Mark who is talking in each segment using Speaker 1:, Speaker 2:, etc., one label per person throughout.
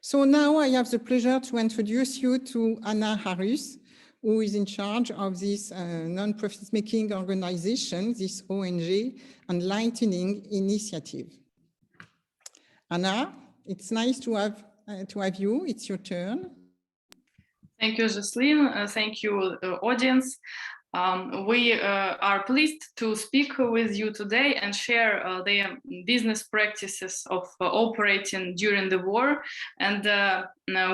Speaker 1: So now I have the pleasure to introduce you to Anna Harus, who is in charge of this non-profit making organization, this ONG, Enlightening Initiative. Anna, it's nice to have you. It's your turn.
Speaker 2: Thank you, Jocelyn. Thank you, audience. We are pleased to speak with you today and share the business practices of operating during the war. And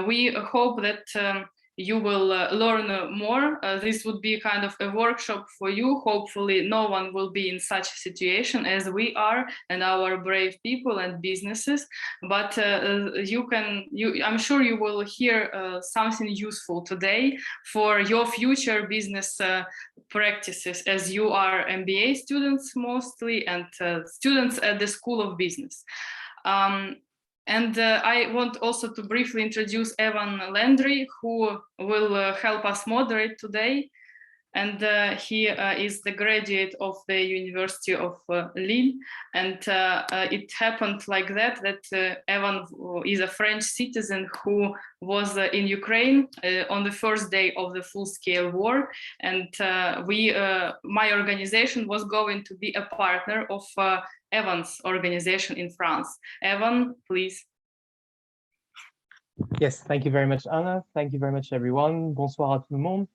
Speaker 2: we hope that you will learn more. This would be kind of a workshop for you. Hopefully no one will be in such a situation as we are and our brave people and businesses. But I'm sure you will hear something useful today for your future business practices, as you are MBA students mostly and students at the School of Business. I want also to briefly introduce Evan Landry, who will help us moderate today. And he is the graduate of the University of Lille. And it happened like that Evan is a French citizen who was in Ukraine on the first day of the full-scale war. And my organization was going to be a partner of Evan's organization in France. Evan, please.
Speaker 3: Yes, thank you very much, Anna. Thank you very much, everyone. Bonsoir à tout le monde.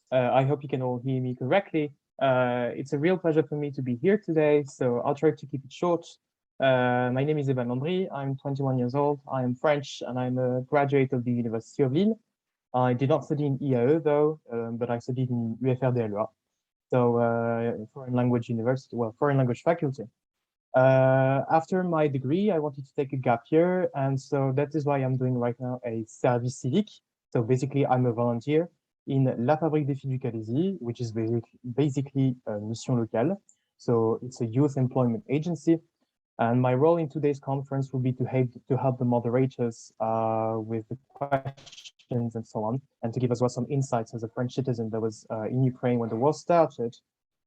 Speaker 3: I hope you can all hear me correctly. It's a real pleasure for me to be here today, so I'll try to keep it short. My name is Evan Landry. I'm 21 years old. I am French, and I'm a graduate of the University of Lille. I did not study in IAE, though, but I studied in UFR de Loi, so foreign language university, well, foreign language faculty. After my degree, I wanted to take a gap year, and so that is why I'm doing right now a service civique. So basically, I'm a volunteer in La Fabrique des Filles du Calaisis, which is basically a mission locale. So it's a youth employment agency. And my role in today's conference will be to help the moderators with the questions and so on, and to give as well some insights as a French citizen that was in Ukraine when the war started.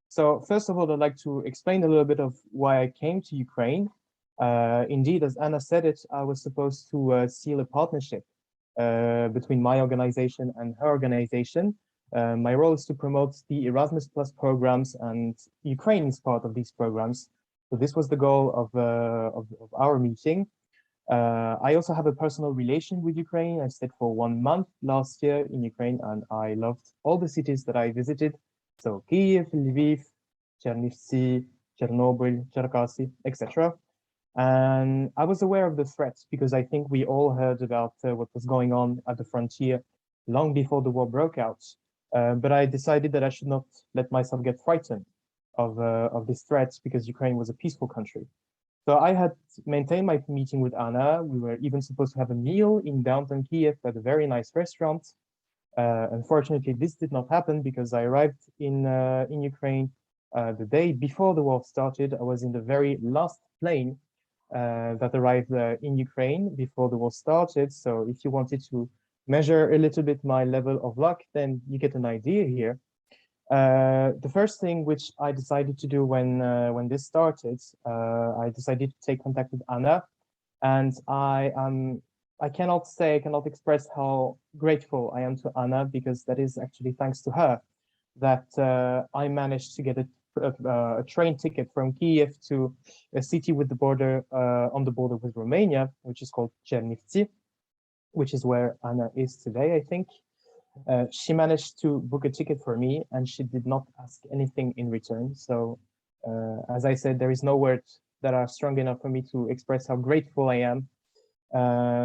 Speaker 3: So first of all, I'd like to explain a little bit of why I came to Ukraine. Indeed, as Anna said it, I was supposed to seal a partnership between my organization and her organization. My role is to promote the Erasmus Plus programs, and Ukraine is part of these programs. So this was the goal of our meeting. I also have a personal relation with Ukraine. I stayed for 1 month last year in Ukraine, and I loved all the cities that I visited. So Kyiv, Lviv, Chernivtsi, Chernobyl, Cherkasy, etc. And I was aware of the threats because I think we all heard about what was going on at the frontier long before the war broke out. But I decided that I should not let myself get frightened of these threats because Ukraine was a peaceful country. So I had maintained my meeting with Anna. We were even supposed to have a meal in downtown Kyiv at a very nice restaurant. Unfortunately, this did not happen because I arrived in Ukraine the day before the war started. I was in the very last plane that arrived in Ukraine before the war started. So if you wanted to measure a little bit my level of luck, then you get an idea here. The first thing which I decided to do when this started, I decided to take contact with Anna, and I cannot express how grateful I am to Anna, because that is actually thanks to her that I managed to get a train ticket from Kyiv to a city with the border on the border with Romania, which is called Chernivtsi, which is where Anna is today, I think. She managed to book a ticket for me, and she did not ask anything in return. So as I said, there is no words that are strong enough for me to express how grateful I am.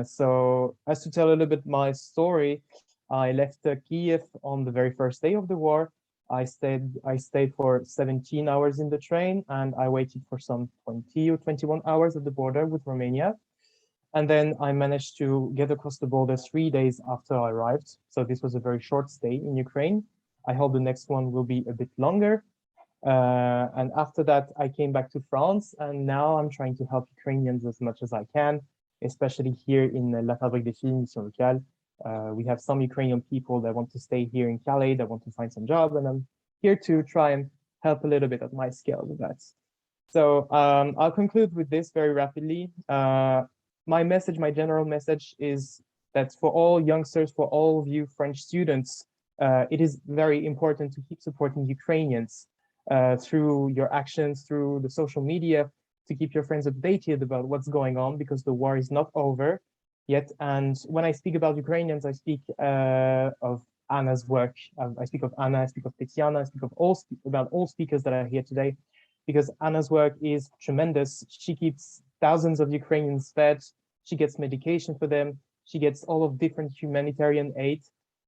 Speaker 3: So as to tell a little bit my story, I left Kyiv on the very first day of the war. I stayed for 17 hours in the train, and I waited for some 20 or 21 hours at the border with Romania. And then I managed to get across the border 3 days after I arrived. So this was a very short stay in Ukraine. I hope the next one will be a bit longer. And after that, I came back to France, and now I'm trying to help Ukrainians as much as I can, especially here in La Fabrique des Filles, Mission Locale. We have some Ukrainian people that want to stay here in Calais, that want to find some job, and I'm here to try and help a little bit at my scale with that. So I'll conclude with this very rapidly. My message, my general message is that for all youngsters, for all of you French students, it is very important to keep supporting Ukrainians through your actions, through the social media, to keep your friends updated about what's going on, because the war is not over yet. And when I speak about Ukrainians, I speak of Anna's work. I speak of Anna, I speak of Tetiana, I speak of about all speakers that are here today, because Anna's work is tremendous. She keeps thousands of Ukrainians fed. She gets medication for them. She gets all of different humanitarian aid.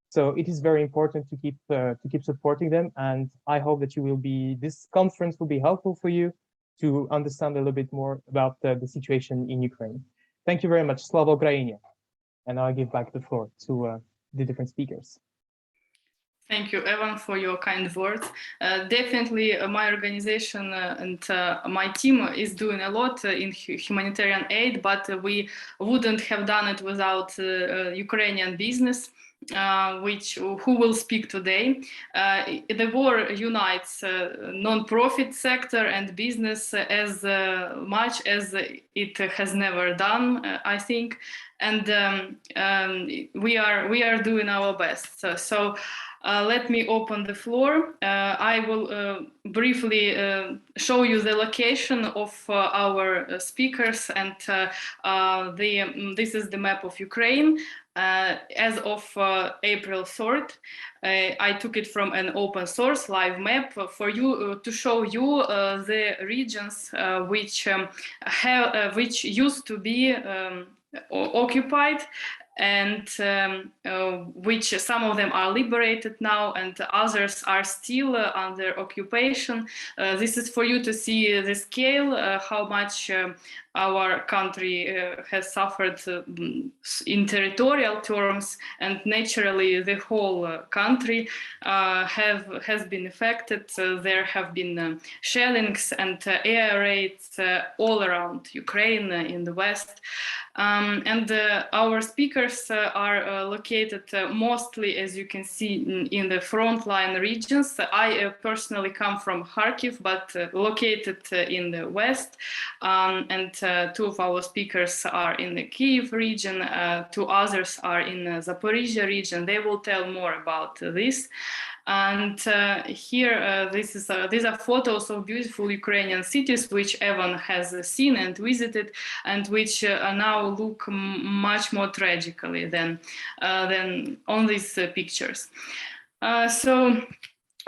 Speaker 3: So it is very important to keep supporting them. And I hope that this conference will be helpful for you to understand a little bit more about the situation in Ukraine. Thank you very much. Slava Ukraini. And I'll give back the floor to the different speakers.
Speaker 2: Thank you, Evan, for your kind words. Definitely, my organization and my team is doing a lot in humanitarian aid, but we wouldn't have done it without Ukrainian business. Who will speak today. The war unites non-profit sector and business as much as it has never done, I think, and we are doing our best. So let me open the floor. I will briefly show you the location of our speakers, and this is the map of Ukraine. As of April 3rd, I took it from an open source live map for you to show you the regions which used to be occupied, and which some of them are liberated now and others are still under occupation. This is for you to see the scale, how much our country has suffered in territorial terms, and naturally the whole country has been affected. There have been shellings and air raids all around Ukraine in the west. And our speakers are located mostly, as you can see, in the frontline regions. I personally come from Kharkiv, but located in the west, and two of our speakers are in the Kyiv region, two others are in the Zaporizhia region. They will tell more about this. And here, these are photos of beautiful Ukrainian cities, which Evan has seen and visited, and which now look much more tragically than on these pictures. So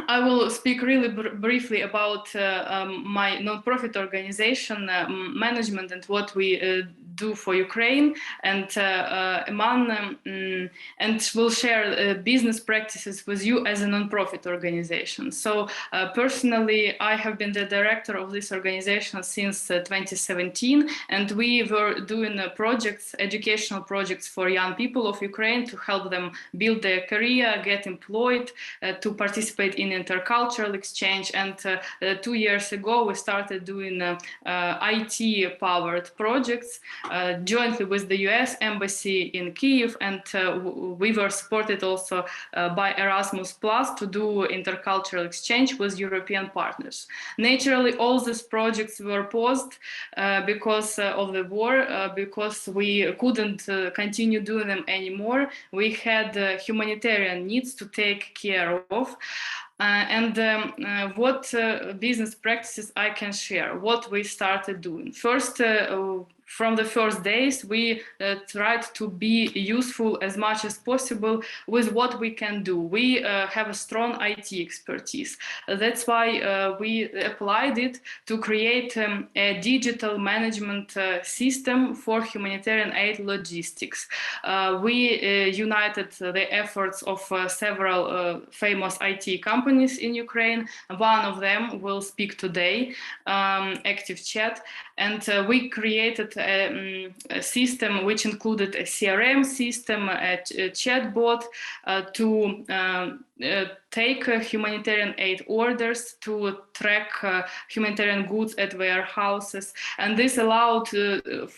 Speaker 2: I will speak really briefly about my non-profit organization management and what we do for Ukraine, and and will share business practices with you as a non-profit organization. So personally, I have been the director of this organization since 2017, and we were doing projects, educational projects for young people of Ukraine to help them build their career, get employed, to participate in intercultural exchange. And 2 years ago, we started doing IT-powered projects jointly with the US Embassy in Kyiv, and we were supported also by Erasmus Plus to do intercultural exchange with European partners. Naturally, all these projects were paused because of the war, because we couldn't continue doing them anymore. We had humanitarian needs to take care of. What business practices I can share, what we started doing. First, from the first days, we tried to be useful as much as possible with what we can do. We have a strong IT expertise. That's why we applied it to create a digital management system for humanitarian aid logistics. We united the efforts of several famous IT companies in Ukraine. One of them will speak today, ActiveChat, and we created a system which included a CRM system, a chatbot to take humanitarian aid orders, to track humanitarian goods at warehouses, and this allowed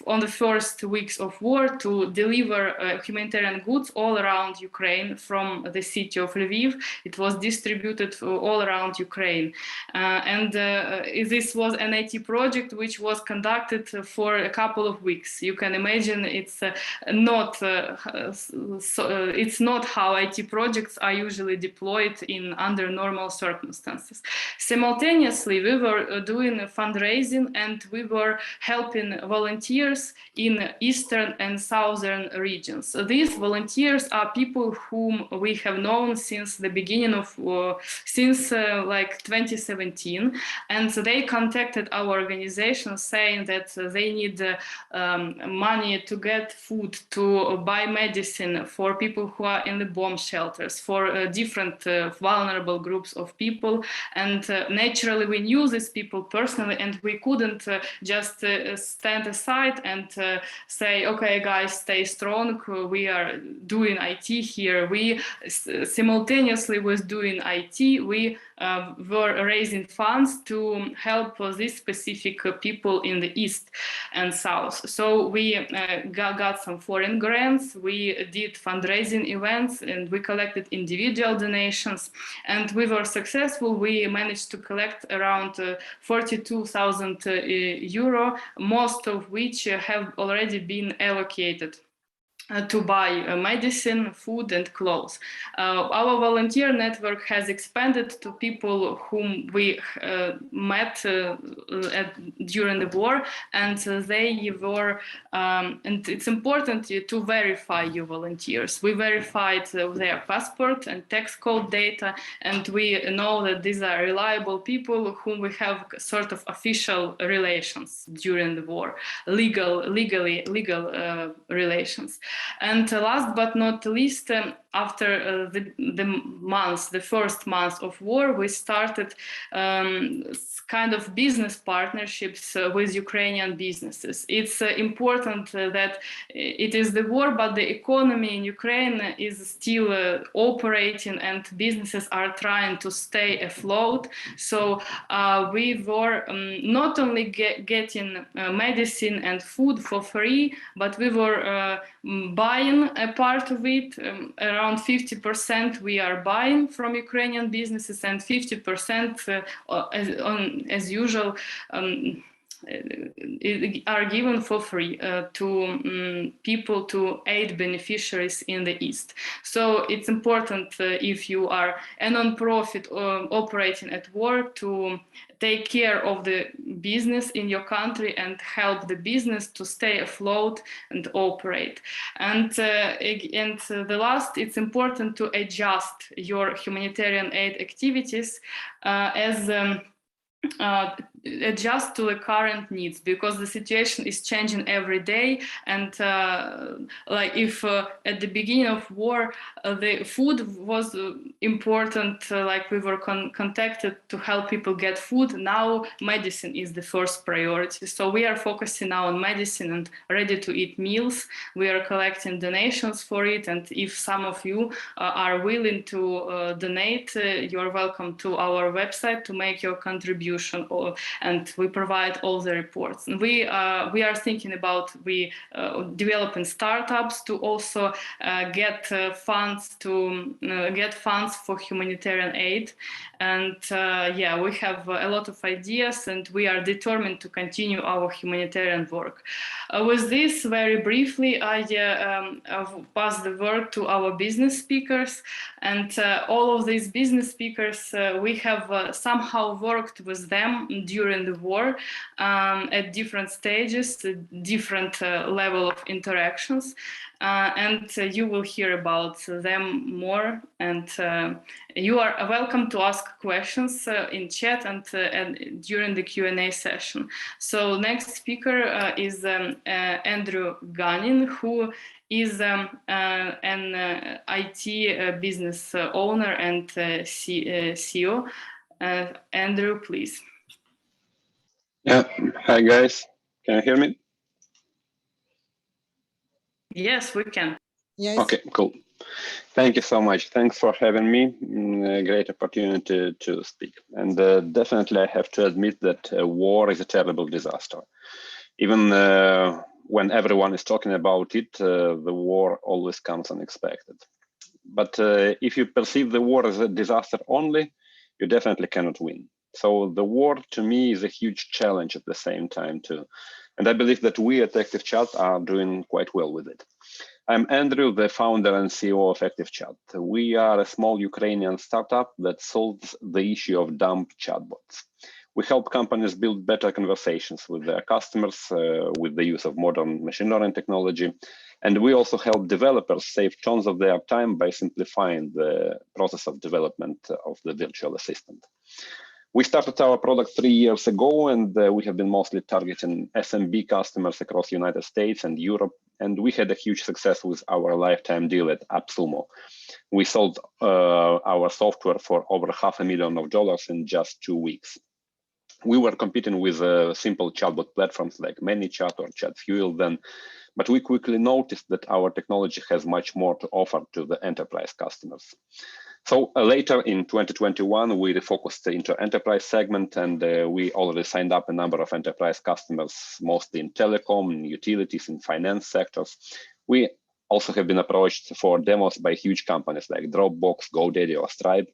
Speaker 2: on the first weeks of war to deliver humanitarian goods all around Ukraine from the city of Lviv. It was distributed all around Ukraine, and this was an IT project which was conducted for a couple of weeks. You can imagine it's not how IT projects are usually deployed under normal circumstances. Simultaneously, we were doing fundraising, and we were helping volunteers in eastern and southern regions. So these volunteers are people whom we have known since the beginning of like 2017, and they contacted our organization saying that they need money to get food, to buy medicine for people who are in the bomb shelters, for different vulnerable groups of people. And naturally, we knew these people personally, and we couldn't just stand aside and say, okay, guys, stay strong. We are doing IT here. We simultaneously with doing IT, we were raising funds to help these specific people in the east and south. So we got some foreign grants, we did fundraising events, and we collected individual donations, and we were successful. We managed to collect around 42,000 euro, most of which have already been allocated to buy medicine, food, and clothes. Our volunteer network has expanded to people whom we met during the war, and they were, and it's important to verify your volunteers. We verified their passport and tax code data, and we know that these are reliable people whom we have sort of official relations during the war, legal relations. And last but not least, after the first month of war, we started kind of business partnerships with Ukrainian businesses. It's important that it is the war, but the economy in Ukraine is still operating, and businesses are trying to stay afloat. So we were not only getting medicine and food for free, but we were buying a part of it. Around 50% we are buying from Ukrainian businesses, and 50% as usual are given for free to people, to aid beneficiaries in the East. So it's important if you are a non-profit operating at war to take care of the business in your country and help the business to stay afloat and operate. And the last, it's important to adjust your humanitarian aid activities as adjust to the current needs, because the situation is changing every day. And like if at the beginning of war the food was important, like we were contacted to help people get food, now medicine is the first priority. So we are focusing now on medicine and ready-to-eat meals. We are collecting donations for it, and if some of you are willing to donate, you are welcome to our website to make your contribution, and we provide all the reports. And we are thinking about developing startups to also get funds for humanitarian aid. And yeah, we have a lot of ideas, and we are determined to continue our humanitarian work. With this, very briefly, I pass the word to our business speakers. And all of these business speakers, we have somehow worked with them during the war at different stages, different level of interactions. And you will hear about them more. And you are welcome to ask questions in chat and during the Q&A session. So next speaker is Andrew Ganin, who is an IT business owner and CEO. Andrew, please.
Speaker 4: Yeah, hi guys. Can you hear me?
Speaker 2: Yes, we can.
Speaker 1: Yes.
Speaker 4: Okay, cool. Thank you so much. Thanks for having me. A great opportunity to speak. And definitely I have to admit that war is a terrible disaster. Even when everyone is talking about it, the war always comes unexpected. But if you perceive the war as a disaster only, you definitely cannot win. So the war to me is a huge challenge at the same time too. And I believe that we at ActiveChat are doing quite well with it. I'm Andrew, the founder and CEO of ActiveChat. We are a small Ukrainian startup that solves the issue of dumb chatbots. We help companies build better conversations with their customers with the use of modern machine learning technology. And we also help developers save tons of their time by simplifying the process of development of the virtual assistant. We started our product 3 years ago, and we have been mostly targeting SMB customers across the United States and Europe. And we had a huge success with our lifetime deal at AppSumo. We sold our software for over $500,000 in just 2 weeks. We were competing with simple chatbot platforms like ManyChat or ChatFuel then, but we quickly noticed that our technology has much more to offer to the enterprise customers. So later in 2021, we refocused into enterprise segment, and we already signed up a number of enterprise customers, mostly in telecom, in utilities, in finance sectors. We also have been approached for demos by huge companies like Dropbox, GoDaddy, or Stripe.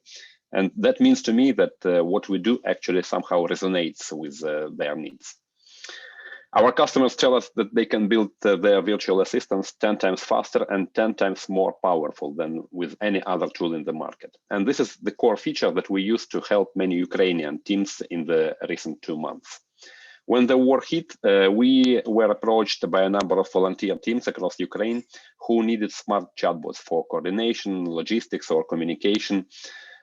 Speaker 4: And that means to me that what we do actually somehow resonates with their needs. Our customers tell us that they can build their virtual assistants 10 times faster and 10 times more powerful than with any other tool in the market. And this is the core feature that we use to help many Ukrainian teams in the recent 2 months. When the war hit, we were approached by a number of volunteer teams across Ukraine who needed smart chatbots for coordination, logistics, or communication.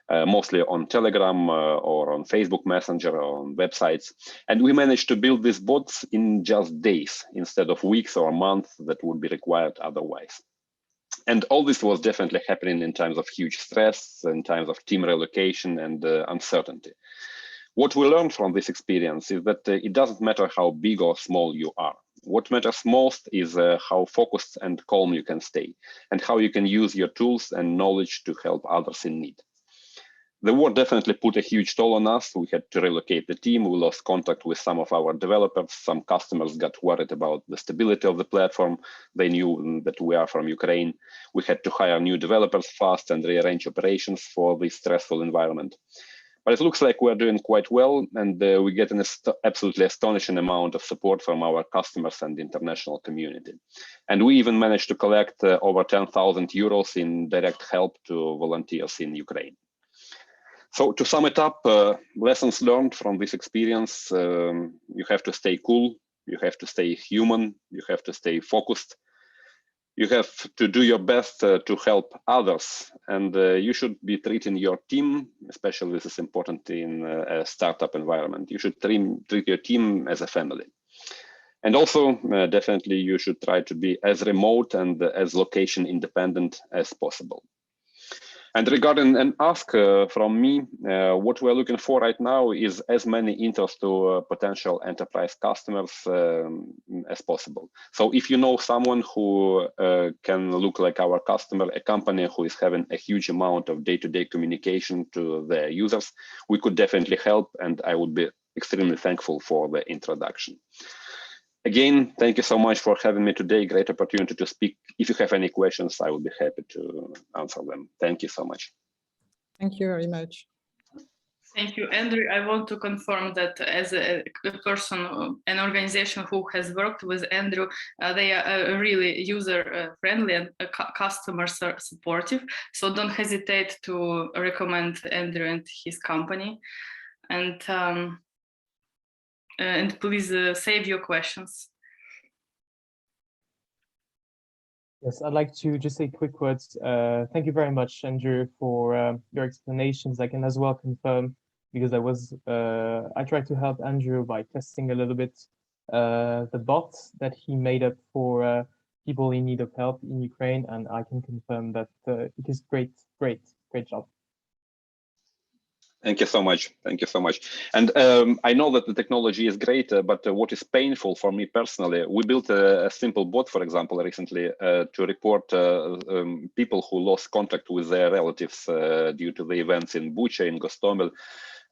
Speaker 4: Mostly on Telegram or on Facebook Messenger or on websites. And we managed to build these bots in just days instead of weeks or months that would be required otherwise. And all this was definitely happening in times of huge stress, in times of team relocation and uncertainty. What we learned from this experience is that it doesn't matter how big or small you are. What matters most is how focused and calm you can stay and how you can use your tools and knowledge to help others in need. The war definitely put a huge toll on us. We had to relocate the team. We lost contact with some of our developers. Some customers got worried about the stability of the platform. They knew that we are from Ukraine. We had to hire new developers fast and rearrange operations for this stressful environment. But it looks like we're doing quite well, and we get an absolutely astonishing amount of support from our customers and international community. And we even managed to collect over 10,000 euros in direct help to volunteers in Ukraine. So to sum it up, lessons learned from this experience, you have to stay cool, you have to stay human, you have to stay focused, you have to do your best to help others, and you should be treating your team, especially this is important in a startup environment, you should treat your team as a family. And also, definitely, you should try to be as remote and as location independent as possible. And regarding an ask from me, what we're looking for right now is as many intros to potential enterprise customers as possible. So if you know someone who can look like our customer, a company who is having a huge amount of day-to-day communication to their users, we could definitely help, and I would be extremely thankful for the introduction. Again, thank you so much for having me today. Great opportunity to speak. If you have any questions, I will be happy to answer them. Thank you so much.
Speaker 1: Thank you very much.
Speaker 2: Thank you, Andrew. I want to confirm that as a person, an organization who has worked with Andrew, they are really user-friendly and customer supportive. So don't hesitate to recommend Andrew and his company. And please save your questions.
Speaker 3: Yes, I'd like to just say quick words. Thank you very much, Andrew, for your explanations. I can as well confirm, because I tried to help Andrew by testing a little bit the bot that he made up for people in need of help in Ukraine, and I can confirm that it is great job.
Speaker 4: Thank you so much. Thank you so much. And I know that the technology is great, but what is painful for me personally, we built a simple bot, for example, recently to report people who lost contact with their relatives due to the events in Bucha, in Gostomel,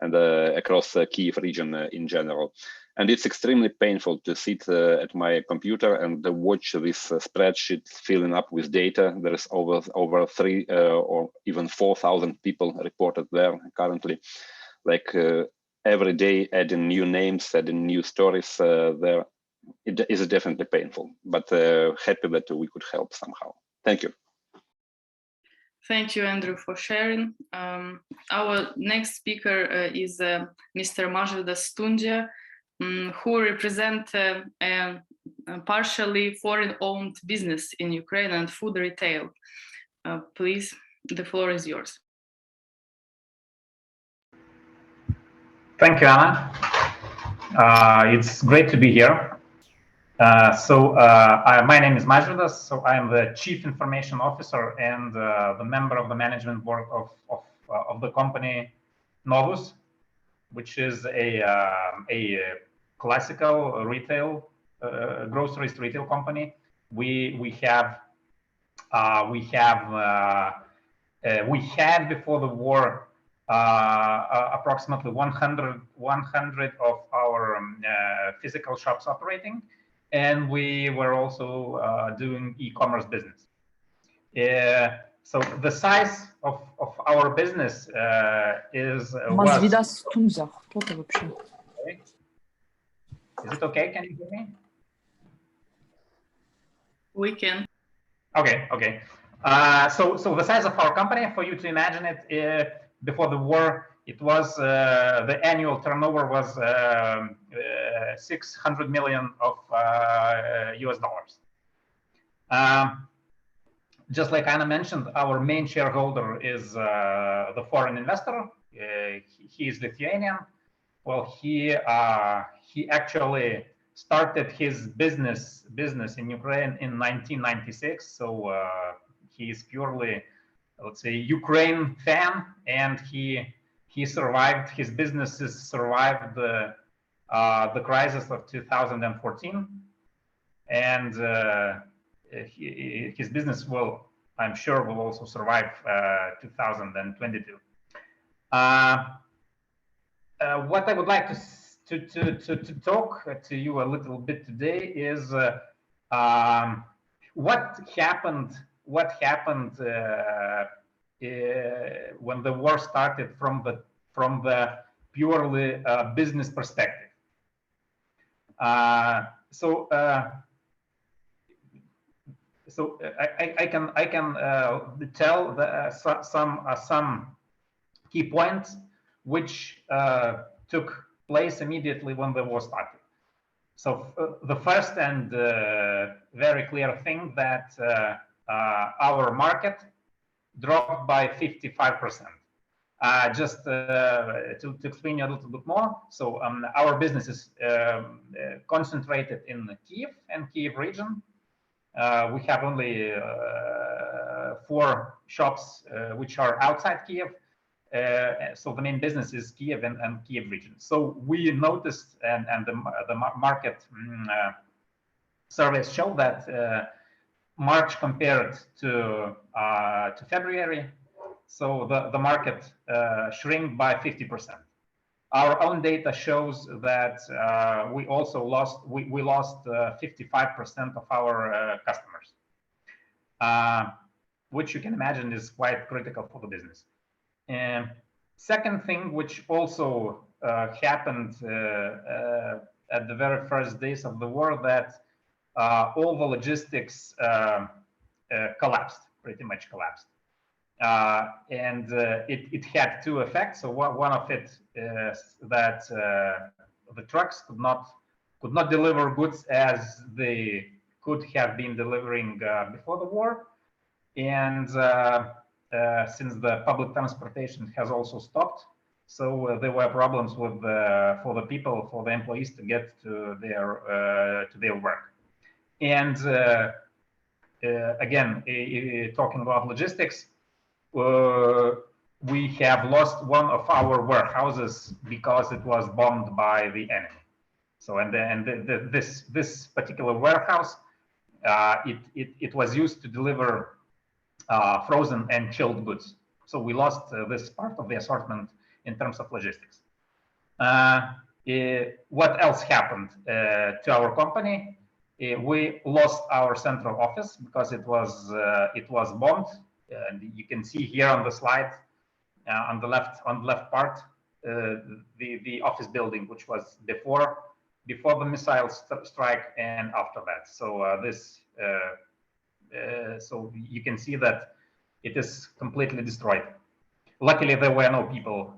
Speaker 4: and across Kyiv region in general. And it's extremely painful to sit at my computer and watch this spreadsheet filling up with data. There is over 3 or even 4,000 people reported there currently. Like every day, adding new names, adding new stories there. It is definitely painful, but happy that we could help somehow. Thank you.
Speaker 2: Thank you, Andrew, for sharing. Our next speaker is Mr. Mažvydas Stundžia, who represent a partially foreign-owned business in Ukraine and food retail. Please, the floor is yours.
Speaker 5: Thank you, Anna. It's great to be here. My name is Mažvydas. So I am the Chief Information Officer and the member of the management board of the company Novus, which is a classical retail groceries retail company. We had before the war approximately 100 of our physical shops operating, and we were also doing e-commerce business. So the size of our business is
Speaker 6: Mažvydas Stundžia.
Speaker 5: Is it okay? Can you hear me?
Speaker 2: We can.
Speaker 5: Okay. So the size of our company, for you to imagine it, before the war, it was the annual turnover was 600 million of US dollars. Just like Anna mentioned, our main shareholder is the foreign investor. He is Lithuanian. Well, he actually started his business in Ukraine in 1996. So he is purely, let's say, Ukraine fan, and he survived. His businesses survived the crisis of 2014, and his business will, I'm sure, will also survive 2022. What I would like to talk to you a little bit today is what happened when the war started from the purely business perspective. So I can tell some key points which took place immediately when the war started. So the first and very clear thing that our market dropped by 55%. Just to explain you a little bit more, so our business is concentrated in Kyiv and Kyiv region. We have only 4 shops which are outside Kyiv. So the main business is Kyiv and Kyiv region. So we noticed, and the market surveys show that March compared to February, so the market shrink by 50%. Our own data shows that we also lost 55% of our customers, which you can imagine is quite critical for the business. And second thing, which also happened at the very first days of the war, that all the logistics collapsed, pretty much collapsed. And it had 2 effects. So one of it is that the trucks could not deliver goods as they could have been delivering before the war, and since the public transportation has also stopped, so there were problems with for the people, for the employees to get to their work. And again, talking about logistics, we have lost one of our warehouses because it was bombed by the enemy. So, this particular warehouse, it was used to deliver frozen and chilled goods. So we lost this part of the assortment in terms of logistics. What else happened to our company? We lost our central office because it was bombed. And you can see here on the slide, on the left part, the office building, which was before the missile strike and after that. So so you can see that it is completely destroyed. Luckily, there were no people,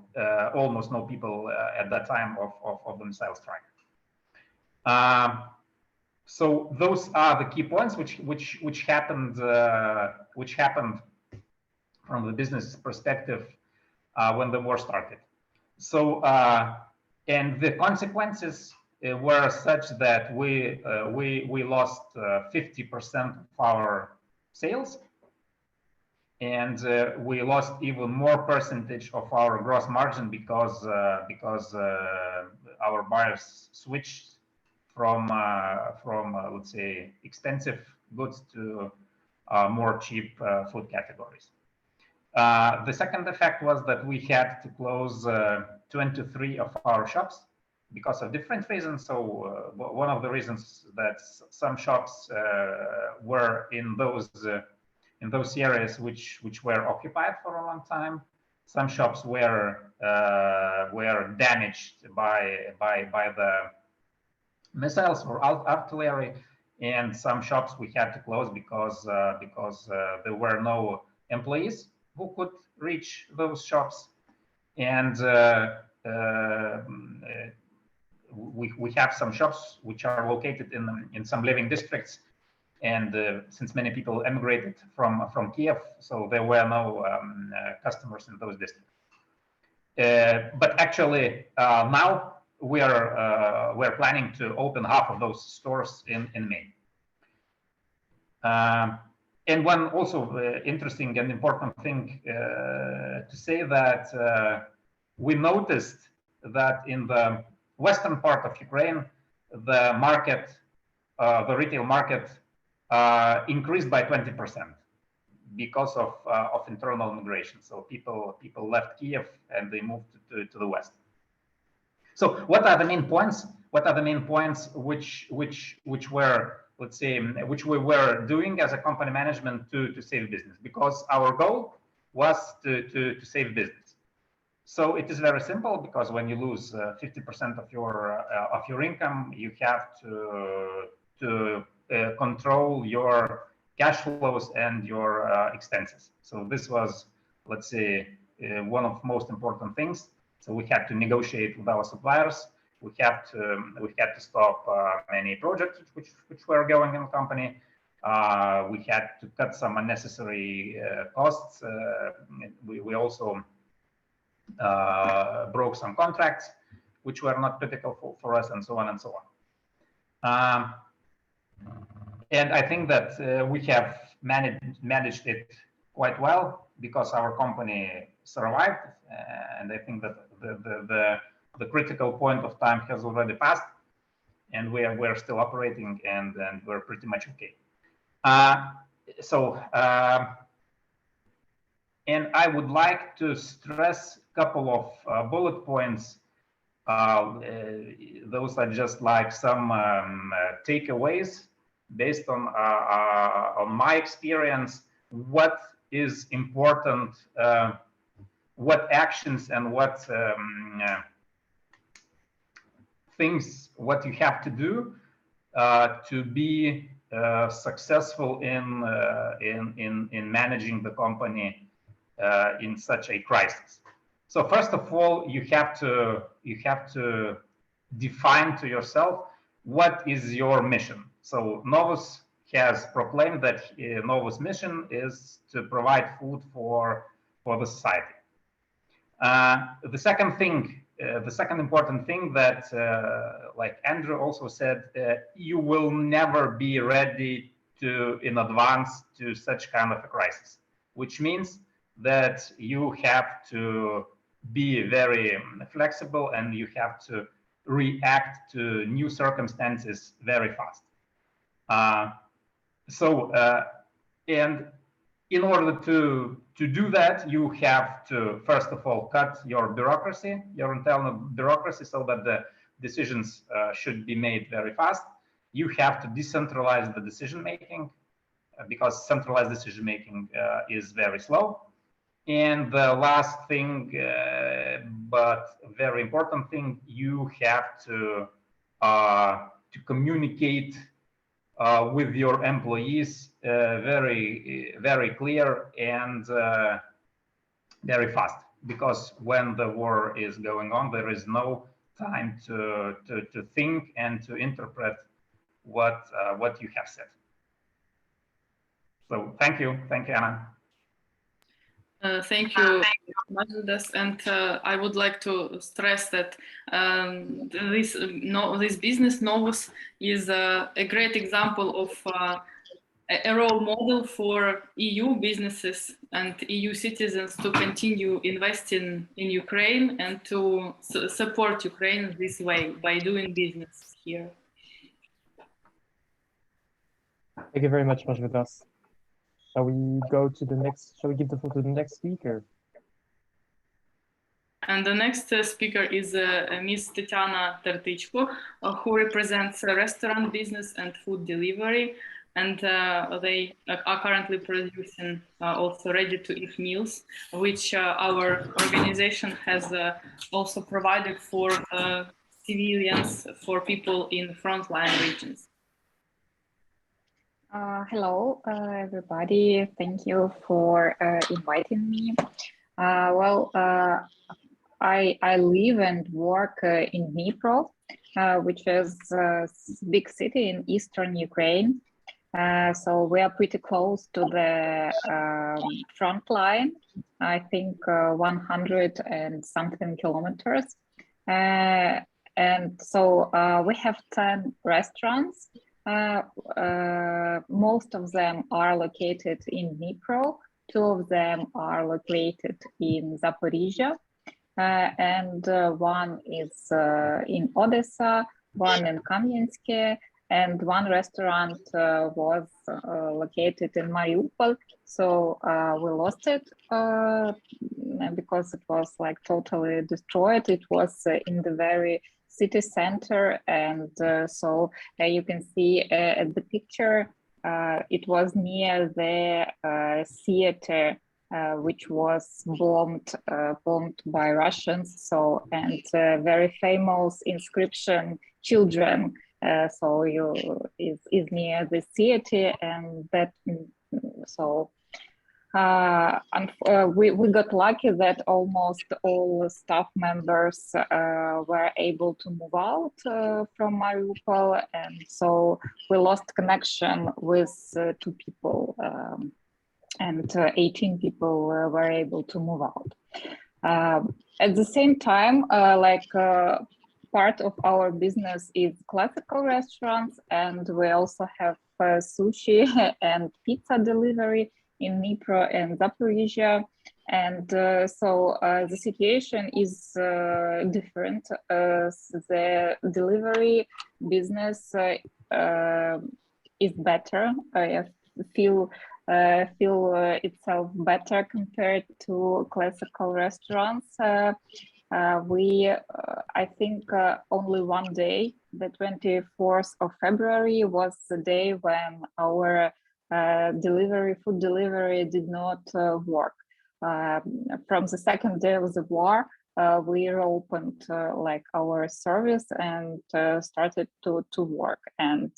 Speaker 5: almost no people at that time of the missile strike. So those are the key points which happened from the business perspective when the war started. So and the consequences were such that we lost 50% of our sales, and we lost even more percentage of our gross margin because our buyers switched from let's say expensive goods to more cheap food categories. The second effect was that we had to close 23 of our shops because of different reasons. So one of the reasons that some shops were in those areas which were occupied for a long time. Some shops were damaged by the missiles or artillery, and some shops we had to close because there were no employees who could reach those shops, and we have some shops which are located in some living districts, and since many people emigrated from Kiev, so there were no customers in those districts. But actually now we're planning to open half of those stores in May. And one also interesting and important thing to say that we noticed that in the western part of Ukraine, the market, the retail market, increased by 20% because of internal migration. So people left Kiev and they moved to the west. So what are the main points? What are the main points which were, let's say, which we were doing as a company management to save business? Because our goal was to save business. So it is very simple, because when you lose 50% of your income, you have to control your cash flows and your expenses. So this was, let's say, one of the most important things. So we had to negotiate with our suppliers. We had to stop many projects which were going in the company. We had to cut some unnecessary costs. We also broke some contracts which were not critical for us, and so on and so on. And I think that we have managed it quite well, because our company survived, and I think that the critical point of time has already passed, and we're still operating, and we're pretty much okay. And I would like to stress a couple of bullet points. Those are just like some takeaways based on my experience. What is important? What actions and what things, what you have to do to be successul in managing the company in such a crisis. So first of all, you have to define to yourself what is your mission. So Novus has proclaimed that Novus' mission is to provide food for the society. The second thing, the second important thing that, like Andrew also said, you will never be ready in advance to such kind of a crisis, which means that you have to be very flexible and you have to react to new circumstances very fast. And in order to do that, you have to, first of all, cut your bureaucracy, your internal bureaucracy, so that the decisions should be made very fast. You have to decentralize the decision making because centralized decision making is very slow. And the last thing, but very important thing, you have to communicate with your employees very clear and very fast, because when the war is going on, there is no time to think and to interpret what you have said. So thank you, Anna.
Speaker 2: Thank you, Mažvydas, and I would like to stress that this business Novus is a great example of a role model for EU businesses and EU citizens to continue investing in Ukraine and to support Ukraine this way by doing business here.
Speaker 3: Thank you very much, Mažvydas. Shall we go to the next? Shall we give the floor to the next speaker?
Speaker 2: And the next speaker is Ms. Tetiana Tertychko, who represents restaurant business and food delivery. And they are currently producing also ready-to-eat meals, which our organization has also provided for civilians, for people in frontline regions.
Speaker 6: Hello, everybody. Thank you for inviting me. I live and work in Dnipro, which is a big city in eastern Ukraine. So we are pretty close to the front line, I think 100 and something kilometers. And so we have 10 restaurants. Most of them are located in Dnipro. 2 of them are located in Zaporizhia, and one is in Odessa, one in Kamyansk, and one restaurant was located in Mariupol. So we lost it because it was like totally destroyed. It was in the very city center, and so you can see at the picture, it was near the theater, which was bombed by Russians. So, and very famous inscription, "Children." So is near the theater, and that so. We got lucky that almost all staff members were able to move out from Mariupol, and so we lost connection with 2 people, and 18 people were able to move out. At the same time, part of our business is classical restaurants, and we also have sushi and pizza delivery in Dnipro and Zaporizhia. And so the situation is different. The delivery business is better. I feel itself better compared to classical restaurants. I think only one day, the 24th of February, was the day when our food delivery did not work. From the second day of the war, we reopened our service and started to work. And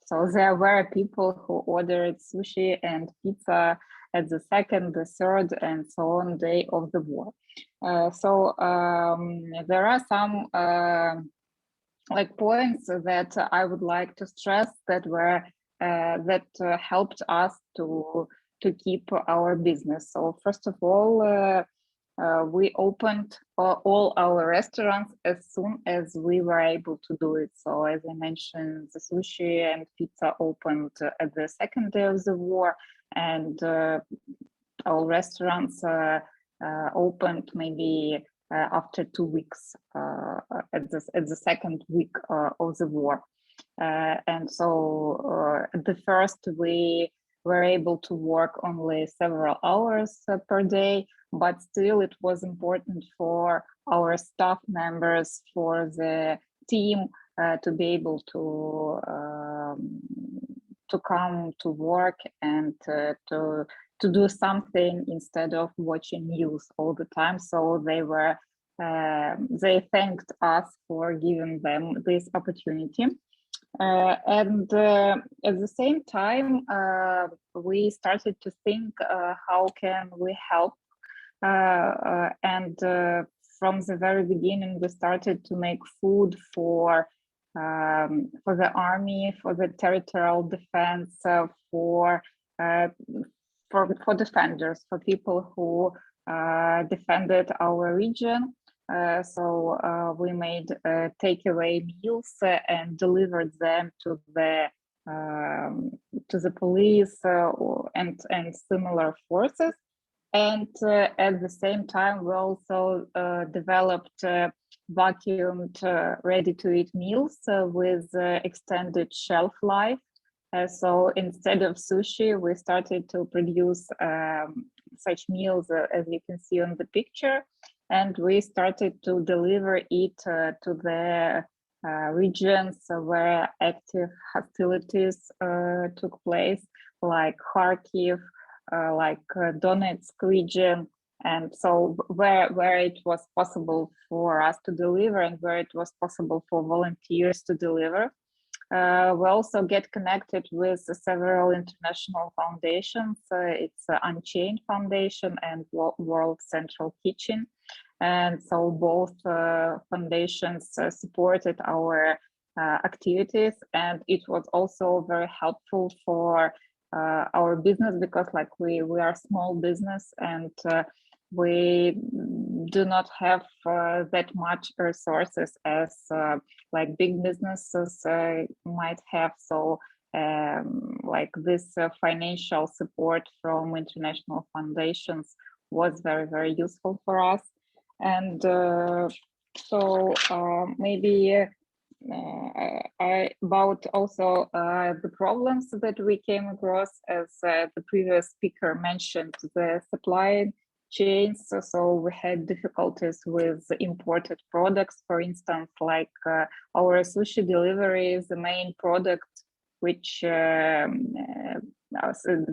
Speaker 6: so there were people who ordered sushi and pizza at the second, the third, and so on day of the war. So there are some points that I would like to stress that were helped us to keep our business. So first of all, we opened all our restaurants as soon as we were able to do it. So as I mentioned, the sushi and pizza opened at the second day of the war, and all restaurants opened maybe after 2 weeks at the second week of the war. And so at first we were able to work only several hours per day, but still it was important for our staff members, for the team to be able to come to work and to do something instead of watching news all the time. So they thanked us for giving them this opportunity. And at the same time, we started to think how can we help, and from the very beginning we started to make food for the army, for the territorial defense, for defenders, for people who defended our region. So we made takeaway meals and delivered them to the police and similar forces. And at the same time, we also developed vacuumed ready-to-eat meals with extended shelf life. So instead of sushi, we started to produce such meals as you can see on the picture. And we started to deliver it to the regions where active hostilities took place, like Kharkiv, like Donetsk region. And so where it was possible for us to deliver and where it was possible for volunteers to deliver. We also get connected with several international foundations. It's Unchained Foundation and World Central Kitchen. And so both foundations supported our activities, and it was also very helpful for our business because like we are a small business and we do not have that much resources as like big businesses might have. So like this financial support from international foundations was very, very useful for us. And so maybe about also the problems that we came across, as the previous speaker mentioned, the supply chains. So we had difficulties with imported products. For instance, like our sushi delivery is the main product which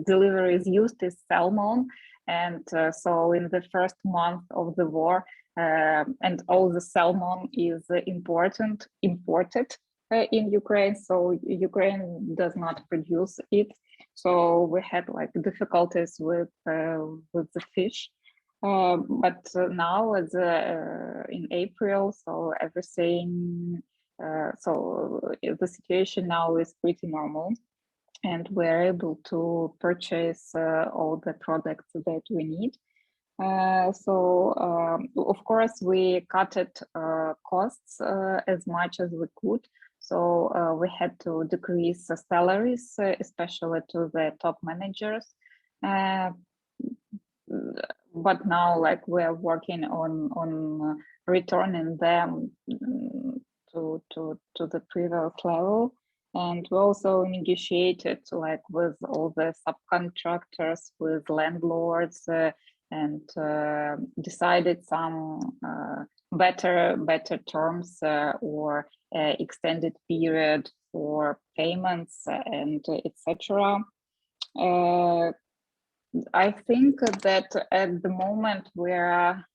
Speaker 6: delivery is used is salmon. And so in the first month of the war, and all the salmon is imported in Ukraine. So Ukraine does not produce it. So we had like difficulties with the fish. But now as in April, so everything, so the situation now is pretty normal. And we're able to purchase all the products that we need. So of course we cut costs as much as we could. So we had to decrease the salaries, especially to the top managers. But now, like, we're working on returning them to the previous level. And we also negotiated like with all the subcontractors, with landlords, and decided some better terms or extended period for payments and etc. I think that at the moment we're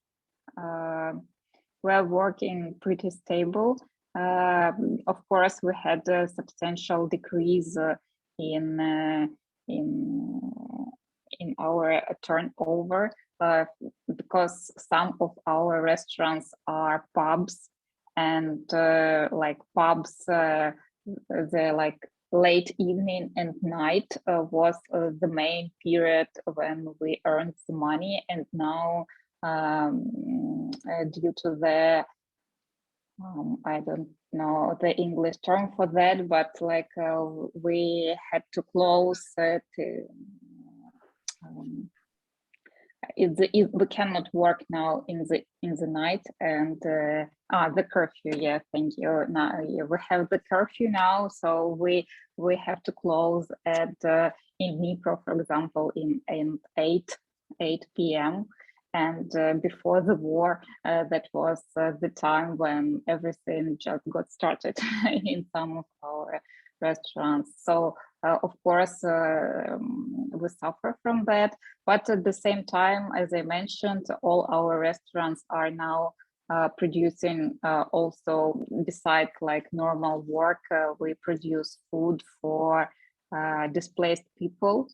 Speaker 6: working pretty stable. Of course, we had a substantial decrease in our turnover because some of our restaurants are pubs, and like pubs, they're like late evening and night was the main period when we earned the money, and now due to the I don't know the English term for that, but like we had to close we cannot work now in the night, and the curfew. Yeah, thank you. Now we have the curfew now, so we have to close at in Dnipro, for example, in 8 p.m. And before the war, that was the time when everything just got started in some of our restaurants. So of course, we suffer from that. But at the same time, as I mentioned, all our restaurants are now producing also, besides like normal work, we produce food for displaced people.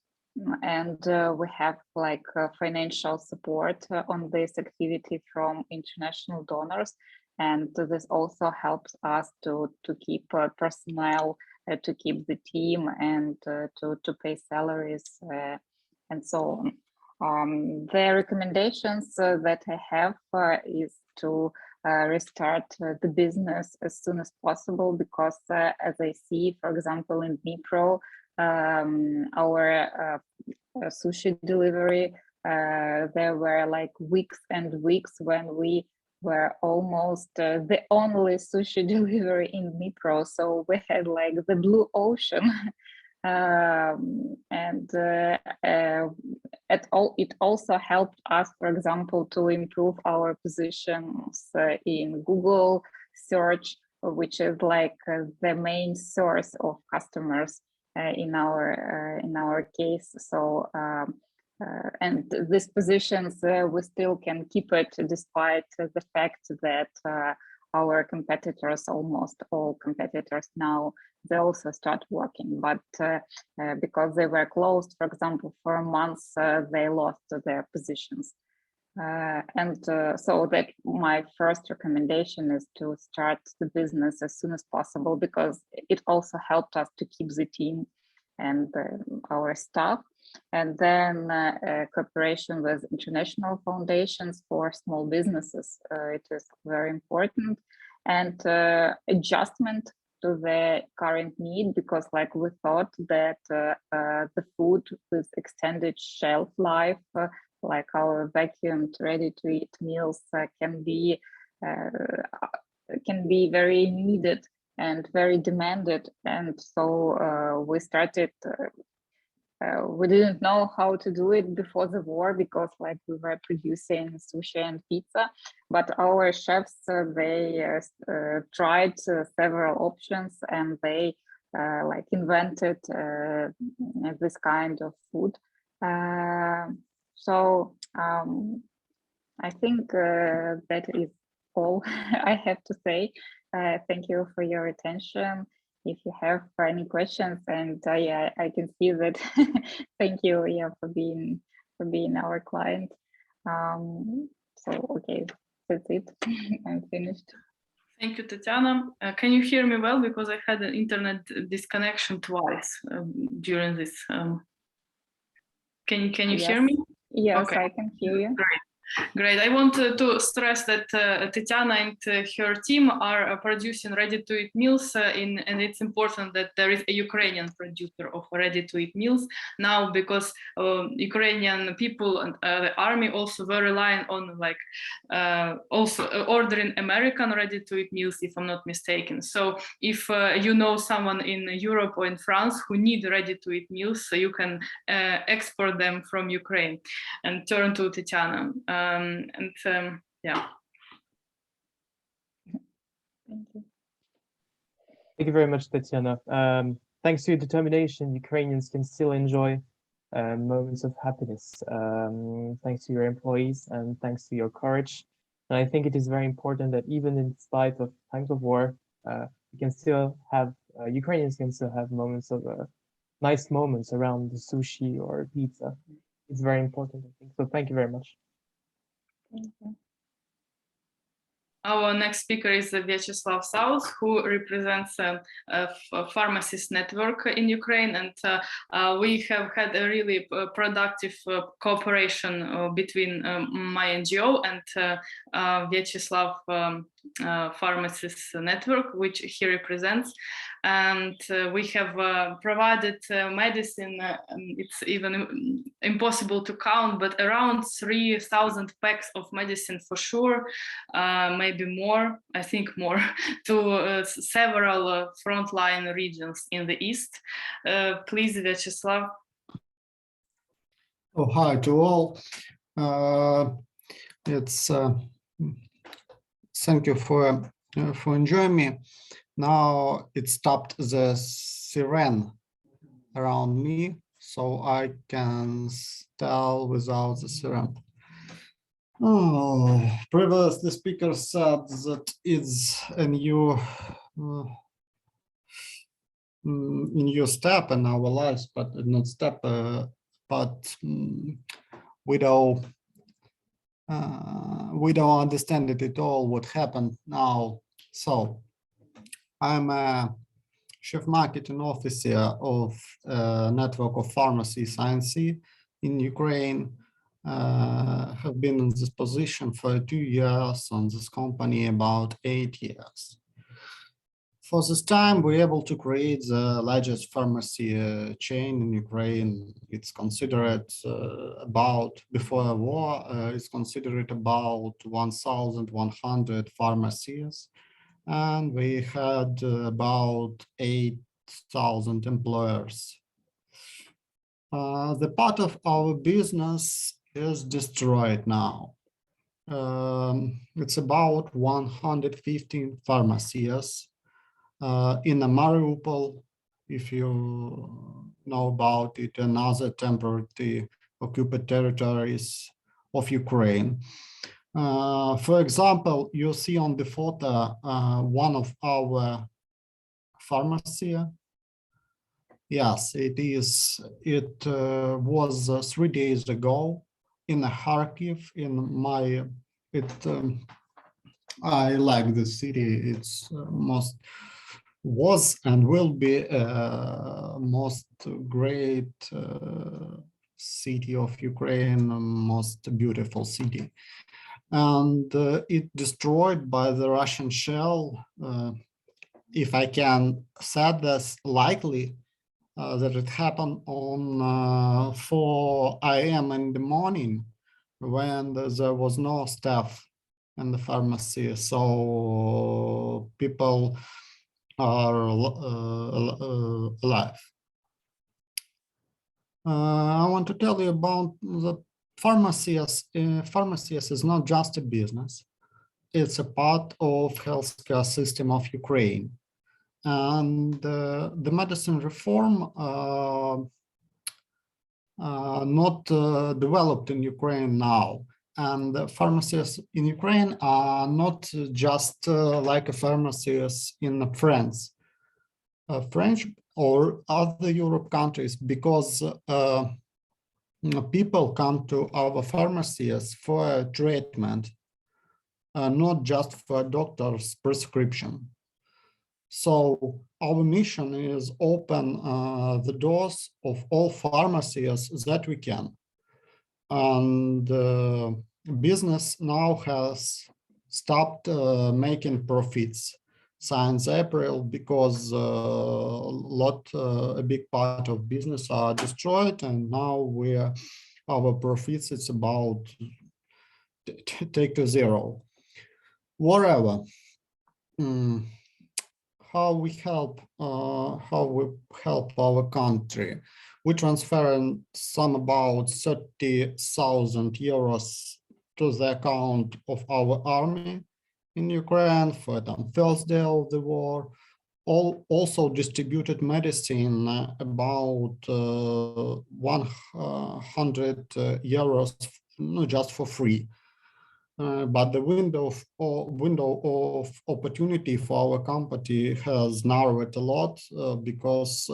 Speaker 6: And we have like financial support on this activity from international donors. And this also helps us to keep personnel, to keep the team, and to pay salaries and so on. The recommendations that I have is to restart the business as soon as possible, because as I see, for example, in Dnipro, our sushi delivery, there were like weeks and weeks when we were almost the only sushi delivery in Dnipro. So we had like the blue ocean. It also helped us, for example, to improve our positions in Google search, which is like the main source of customers in our case. So and these positions we still can keep it despite the fact that our competitors, almost all competitors now, they also start working, but because they were closed, for example, for a month, they lost their positions. So that my first recommendation is to start the business as soon as possible, because it also helped us to keep the team and our staff. And then cooperation with international foundations for small businesses, it is very important, and adjustment to the current need, because like we thought that the food with extended shelf life, like our vacuumed ready-to-eat meals, can be very needed and very demanded. And so we started, we didn't know how to do it before the war, because like we were producing sushi and pizza, but our chefs, they tried several options, and they like invented this kind of food. So I think that is all I have to say. Thank you for your attention. If you have any questions, and I can see that. Thank you, for being our client. So okay, that's it. I'm finished.
Speaker 2: Thank you, Tatiana. Can you hear me well? Because I had an internet disconnection twice during this. Can you hear me?
Speaker 6: Yes,
Speaker 2: okay.
Speaker 6: I can hear you.
Speaker 2: Great. I want to stress that Tatiana and her team are producing ready-to-eat meals, and it's important that there is a Ukrainian producer of ready-to-eat meals now, because Ukrainian people and the army also were relying on also ordering American ready-to-eat meals, if I'm not mistaken. So if you know someone in Europe or in France who need ready-to-eat meals, so you can export them from Ukraine and turn to Tatiana. Yeah.
Speaker 6: Thank you.
Speaker 3: Thank you very much, Tatiana. Thanks to your determination, Ukrainians can still enjoy moments of happiness, thanks to your employees and thanks to your courage. And I think it is very important that even in spite of times of war, we can still have, Ukrainians can still have moments of nice moments around the sushi or pizza. It's very important, I think. So thank you very much.
Speaker 6: Thank you.
Speaker 2: Our next speaker is Vyacheslav Saus, who represents a pharmacist network in Ukraine, and we have had a really productive cooperation between my NGO and Vyacheslav Pharmacist Network, which he represents. and we have provided medicine. It's even impossible to count, but around 3,000 packs of medicine for sure, maybe more, I think more, to several frontline regions in the East. Please, Vyacheslav.
Speaker 7: Oh, hi to all. Thank you for enjoying me. Now it stopped the siren around me, so I can tell without the siren. Oh, previous the speaker said that it's a new step in our lives, but not step, but we don't understand it at all what happened now. So I'm a chief marketing officer of a network of pharmacies INC in Ukraine. Have been in this position for 2 years, on this company about 8 years. For this time, we're able to create the largest pharmacy chain in Ukraine. It's considered about, before a war, it's considered about 1,100 pharmacies. And we had about 8,000 employers. The part of our business is destroyed now. It's about 115 pharmacies. In Mariupol, if you know about it, and other temporarily occupied territories of Ukraine. For example, you see on the photo one of our pharmacy. Yes, it is. It was 3 days ago in Kharkiv. I like the city. It's most was and will be most great city of Ukraine, most beautiful city. And it destroyed by the Russian shell. If I can say this likely, that it happened on 4 a.m. in the morning when there was no staff in the pharmacy. So people are alive. I want to tell you about the pharmacies. Pharmacies is not just a business. It's a part of healthcare system of Ukraine. And the medicine reform not developed in Ukraine now. And the pharmacies in Ukraine are not just like a pharmacies in France, French or other Europe countries, because people come to our pharmacies for treatment, not just for a doctor's prescription. So our mission is open the doors of all pharmacies that we can. And business now has stopped making profits since April, because a big part of business are destroyed, and now our profits, it's about take to zero. Whatever. How we help our country. We transfer some about 30,000 euros to the account of our army in Ukraine for the first day of the war. Also distributed medicine about 100 euros, not just for free. But the window of opportunity for our company has narrowed a lot because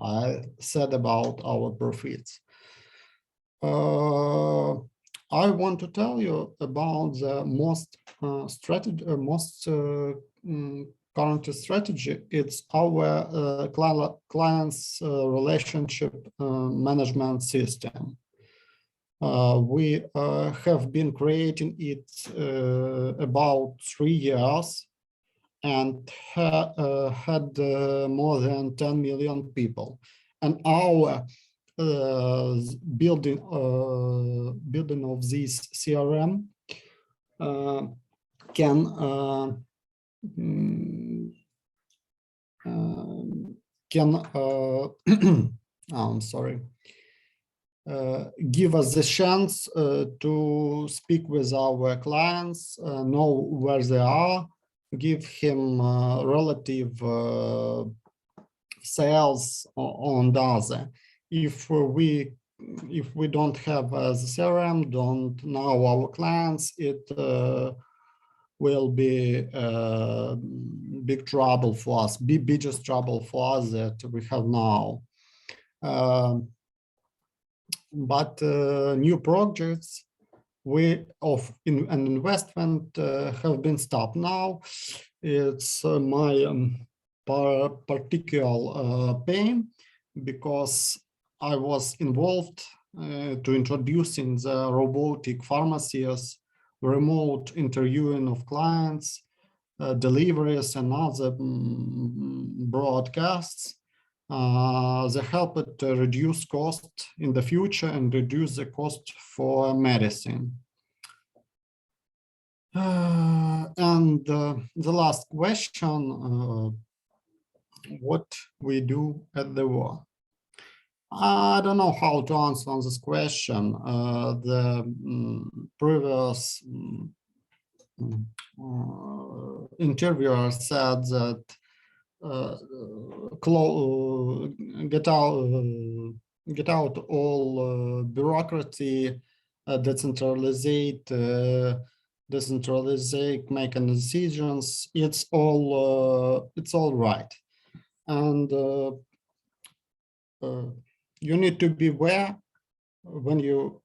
Speaker 7: I said about our profits. I want to tell you about the most current strategy. It's our clients relationship management system. We have been creating it about 3 years, and had more than 10 million people. And our building of this CRM can I'm sorry, give us the chance to speak with our clients, know where they are, give him relative sales on data. If we don't have the CRM, don't know our clients, it will be big trouble for us, biggest trouble for us that we have now. But new projects an investment have been stopped now. It's my particular pain, because I was involved to introducing the robotic pharmacies, remote interviewing of clients, deliveries, and other broadcasts. They help it to reduce cost in the future and reduce the cost for medicine. And the last question, what we do at the war? I don't know how to answer on this question. The previous interviewer said that get out all bureaucracy, decentralize, making decisions. It's all right, and you need to be aware when you.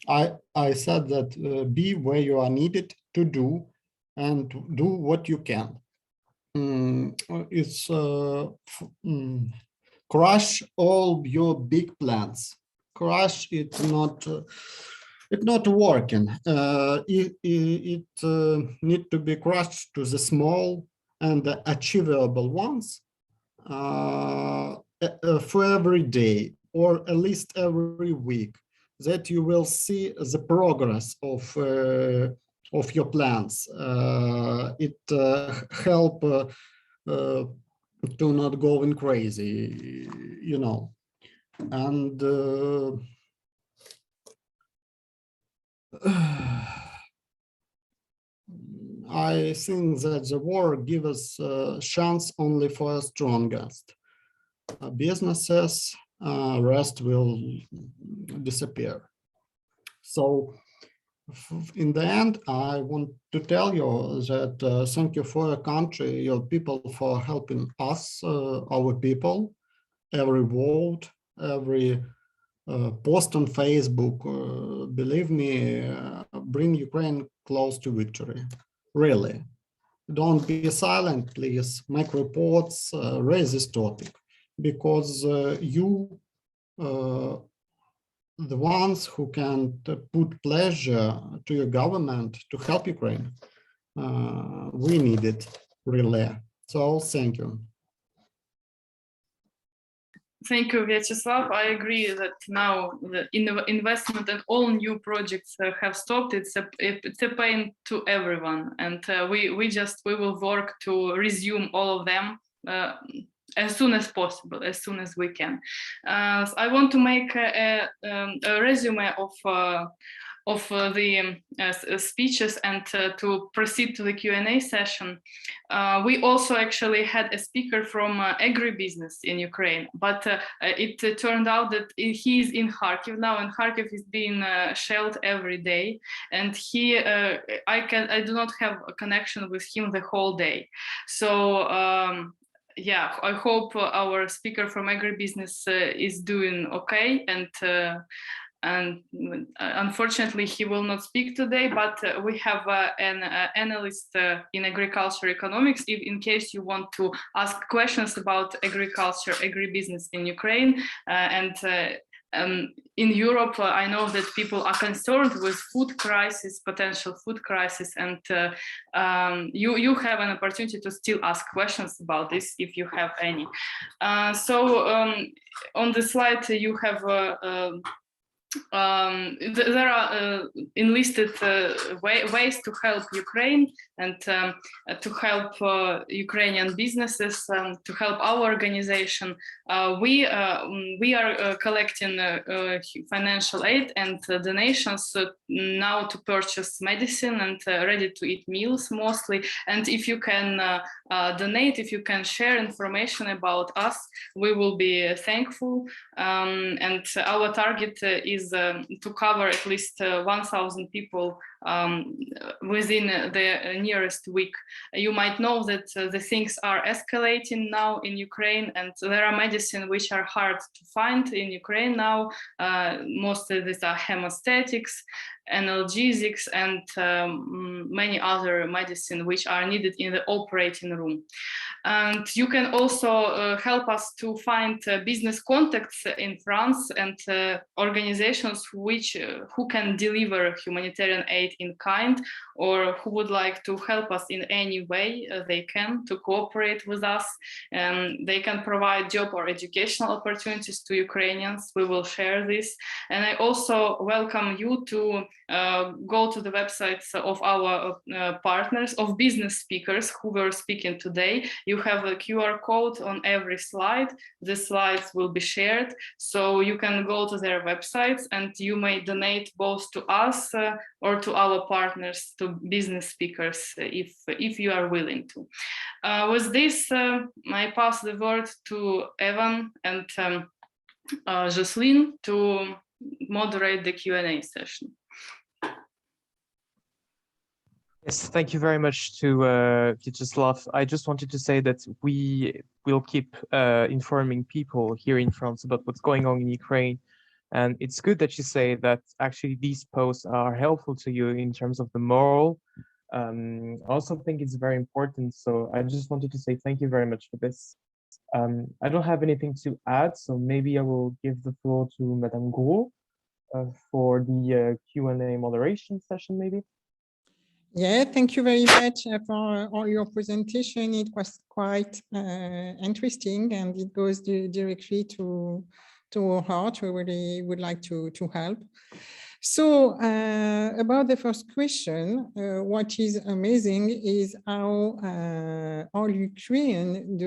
Speaker 7: I said that be where you are needed to do, and do what you can. It's crush all your big plans. Crush it's not working. It need to be crushed to the small and the achievable ones for every day, or at least every week, that you will see the progress of your plans. It help to not going crazy, you know. And I think that the war gives us a chance only for the strongest. Businesses, rest will disappear. So in the end, I want to tell you that thank you for your country, your people, for helping us, our people. Every vote, every post on Facebook, believe me, bring Ukraine close to victory. Really, don't be silent, please. Make reports, raise this topic, because you, the ones who can put pleasure to your government to help Ukraine. We need it, really. So thank you.
Speaker 2: Thank you, Vyacheslav. I agree that now the investment and all new projects have stopped. It's a pain to everyone, and we will work to resume all of them as soon as possible, as soon as we can. So I want to make a resume of the speeches and to proceed to the Q&A session. We also actually had a speaker from agribusiness in Ukraine, but it turned out that he is in Kharkiv now, and Kharkiv is being shelled every day, and I do not have a connection with him the whole day. So yeah, I hope our speaker from agribusiness is doing okay, and unfortunately he will not speak today, but we have an analyst in agriculture economics, in case you want to ask questions about agriculture, agribusiness in Ukraine, and in Europe, I know that people are concerned with food crisis, potential food crisis, and you have an opportunity to still ask questions about this if you have any. On the slide you have there are enlisted ways to help Ukraine and to help Ukrainian businesses, to help our organization. We are collecting financial aid and donations now to purchase medicine and ready-to-eat meals mostly. And if you can donate, if you can share information about us, we will be thankful. And our target is to cover at least 1,000 people within the nearest week. You might know that the things are escalating now in Ukraine, and there are medicine which are hard to find in Ukraine now. Most of these are hemostatics, analgesics, and many other medicine which are needed in the operating room. And you can also help us to find business contacts in France and organizations who can deliver humanitarian aid in kind, or who would like to help us in any way they can to cooperate with us. They can provide job or educational opportunities to Ukrainians. We will share this. And I also welcome you to go to the websites of our partners, of business speakers who were speaking today. You have a QR code on every slide. The slides will be shared, so you can go to their websites and you may donate both to us or to our partners, to business speakers, if you are willing to. With this, I pass the word to Evan and Jocelyn to moderate the Q&A session.
Speaker 3: Yes, thank you very much to Vyacheslav. I just wanted to say that we will keep informing people here in France about what's going on in Ukraine. And it's good that you say that actually these posts are helpful to you in terms of the moral. I also think it's very important. So I just wanted to say thank you very much for this. I don't have anything to add, so maybe I will give the floor to Madame Gros for the Q&A moderation session, maybe.
Speaker 1: Yeah, thank you very much for all your presentation. It was quite interesting, and it goes directly to our heart. We really would like to help. So about the first question, what is amazing is how all Ukraine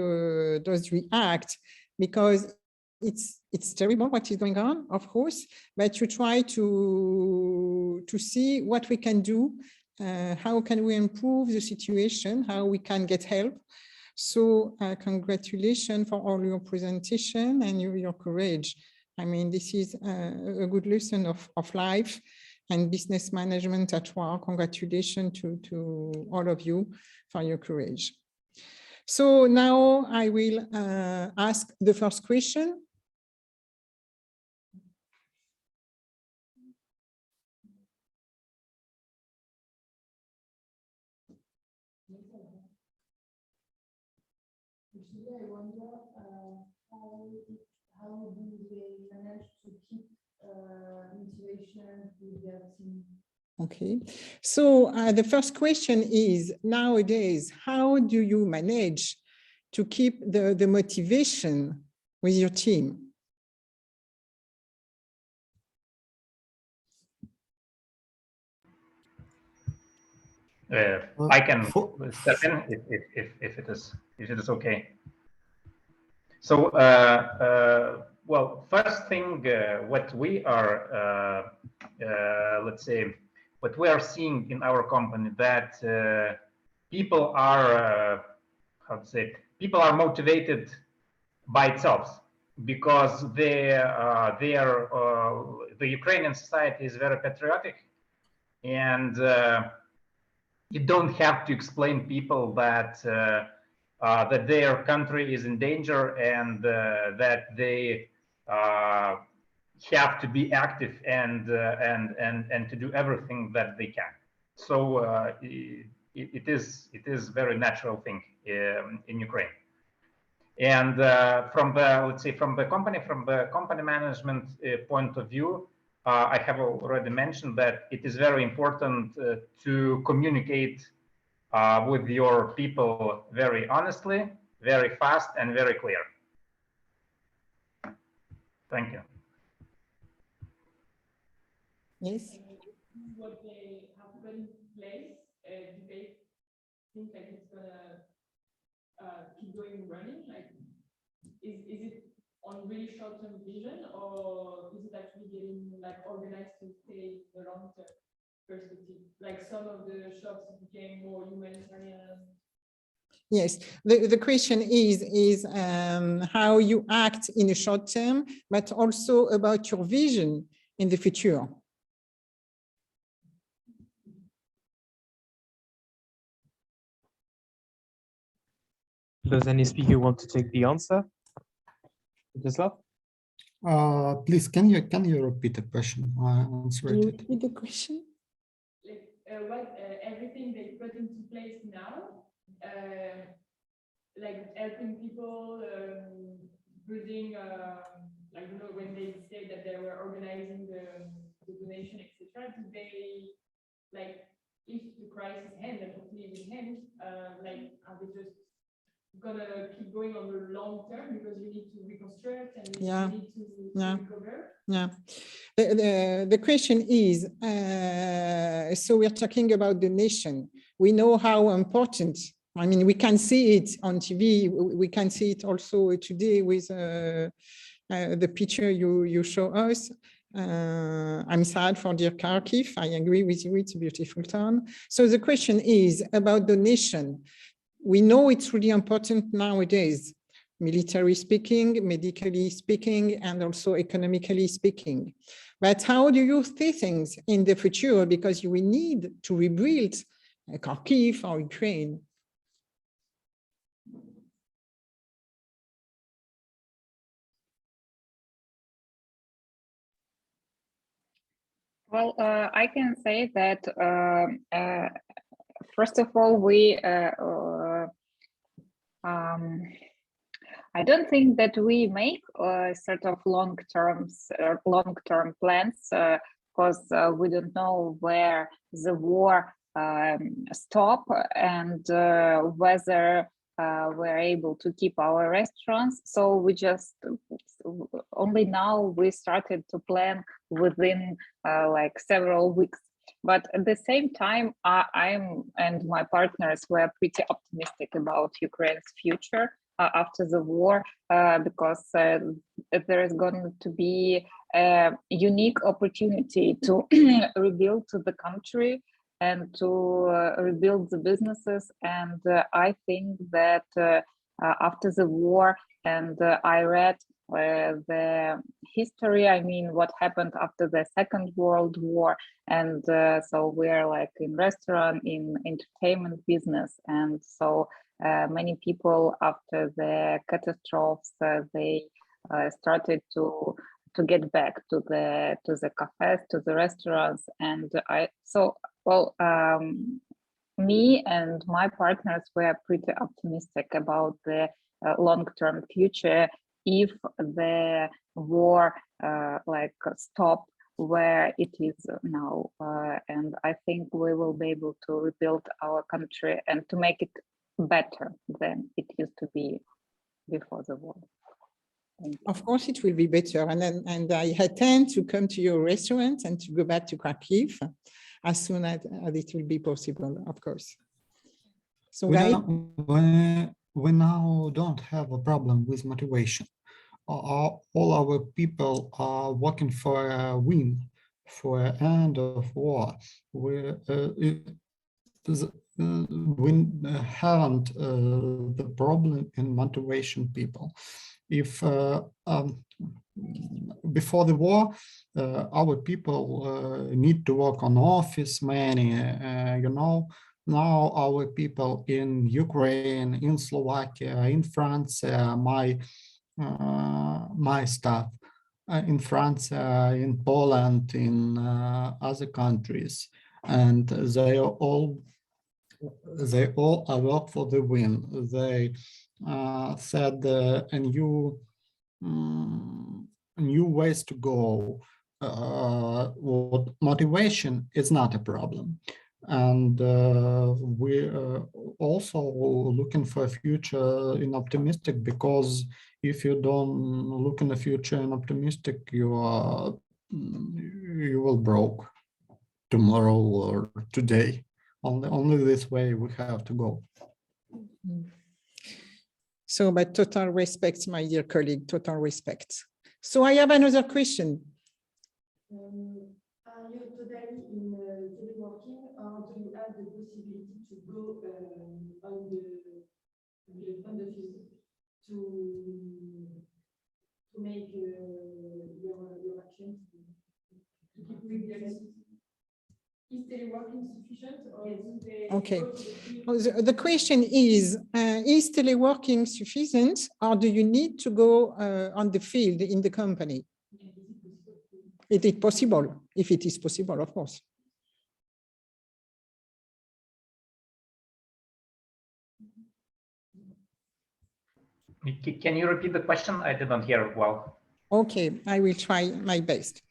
Speaker 1: does react, because it's terrible what is going on, of course, but you try to see what we can do. How can we improve the situation, how we can get help. So congratulations for all your presentation and your courage. I mean, this is a good lesson of life and business management at work. Congratulations to all of you for your courage. So now I will ask the first question. I wonder how do they manage to keep motivation with their team? Okay, so the first question is, nowadays, how do you manage to keep the motivation with your team?
Speaker 5: I can step in if it is okay. So, well, first thing, what we are, let's say, what we are seeing in our company, that people are, how to say, people are motivated by itself, because the Ukrainian society is very patriotic, and you don't have to explain people that that their country is in danger, and that they have to be active and to do everything that they can. So it is very natural thing in Ukraine. And from the, let's say, from the company management point of view, I have already mentioned that it is very important to communicate with your people very honestly, very fast, and very clear. Thank you.
Speaker 1: Yes.
Speaker 8: What they have put in place, do they think like it's gonna keep going running? Like, is it on really short-term vision, or is it actually getting like organized to stay the long-term perspective? Like some of the shops became more humanitarian.
Speaker 1: Yes, the question is how you act in the short term, but also about your vision in the future.
Speaker 3: Does any speaker want to take the answer? Vyacheslav?
Speaker 7: Please, can you repeat the question? I answered
Speaker 1: Can you
Speaker 7: it.
Speaker 1: repeat the question?
Speaker 8: Like what everything they put into place now, like helping people, building, I don't know, when they say that they were organizing the donation, etc. Do they, like, if the crisis ends, and hopefully it will end, like, are they just gonna keep going on the long term because you need to reconstruct and
Speaker 1: Yeah.
Speaker 8: you need to
Speaker 1: Yeah.
Speaker 8: recover?
Speaker 1: Yeah, the question is, so we're talking about the nation. We know how important, I mean, we can see it on TV. We can see it also today with the picture you show us. I'm sad for dear Kharkiv. I agree with you, it's a beautiful town. So the question is about the nation. We know it's really important nowadays, military speaking, medically speaking, and also economically speaking. But how do you see things in the future? Because you will need to rebuild Kharkiv or Ukraine.
Speaker 6: Well, I can say that first of all, I don't think that we make sort of long-term plans because we don't know where the war stop and whether we're able to keep our restaurants. So we just only now we started to plan within like several weeks. But at the same time, I'm and my partners were pretty optimistic about Ukraine's future after the war because there is going to be a unique opportunity to rebuild the country and to rebuild the businesses. And I think that after the war, and I read the history, I mean, what happened after the Second World War. And so we're like in restaurant, in entertainment business. And so many people after the catastrophes, they started to get back to the cafes, to the restaurants. And me and my partners were pretty optimistic about the long-term future if the war like stop where it is now. And I think we will be able to rebuild our country and to make it better than it used to be before the war.
Speaker 1: Of course, it will be better. And I intend to come to your restaurant and to go back to Kharkiv as soon as it will be possible, of course. So
Speaker 7: we now don't have a problem with motivation. All our people are working for a win, for an end of war. We haven't the problem in motivation people. If before the war, our people need to work on office, many, you know. Now our people in Ukraine, in Slovakia, in France, my staff in France, in Poland, in other countries, and they all work for the win. They said a new ways to go. What motivation is not a problem, and we're also looking for a future in optimistic, because if you don't look in the future in optimistic, you will broke tomorrow or today. Only this way we have to go.
Speaker 1: So, but total respect, my dear colleague, total respect. So I have another question.
Speaker 8: Are you totally in teleworking, or do you have the possibility to go on the front office to make your actions to keep with the actions? Is teleworking sufficient, or do they
Speaker 1: Okay.
Speaker 8: go to the field?
Speaker 1: Oh, the question is teleworking sufficient, or do you need to go on the field in the company? Is it possible? If it is possible, of course.
Speaker 5: Can you repeat the question? I didn't hear it well.
Speaker 1: Okay, I will try my best.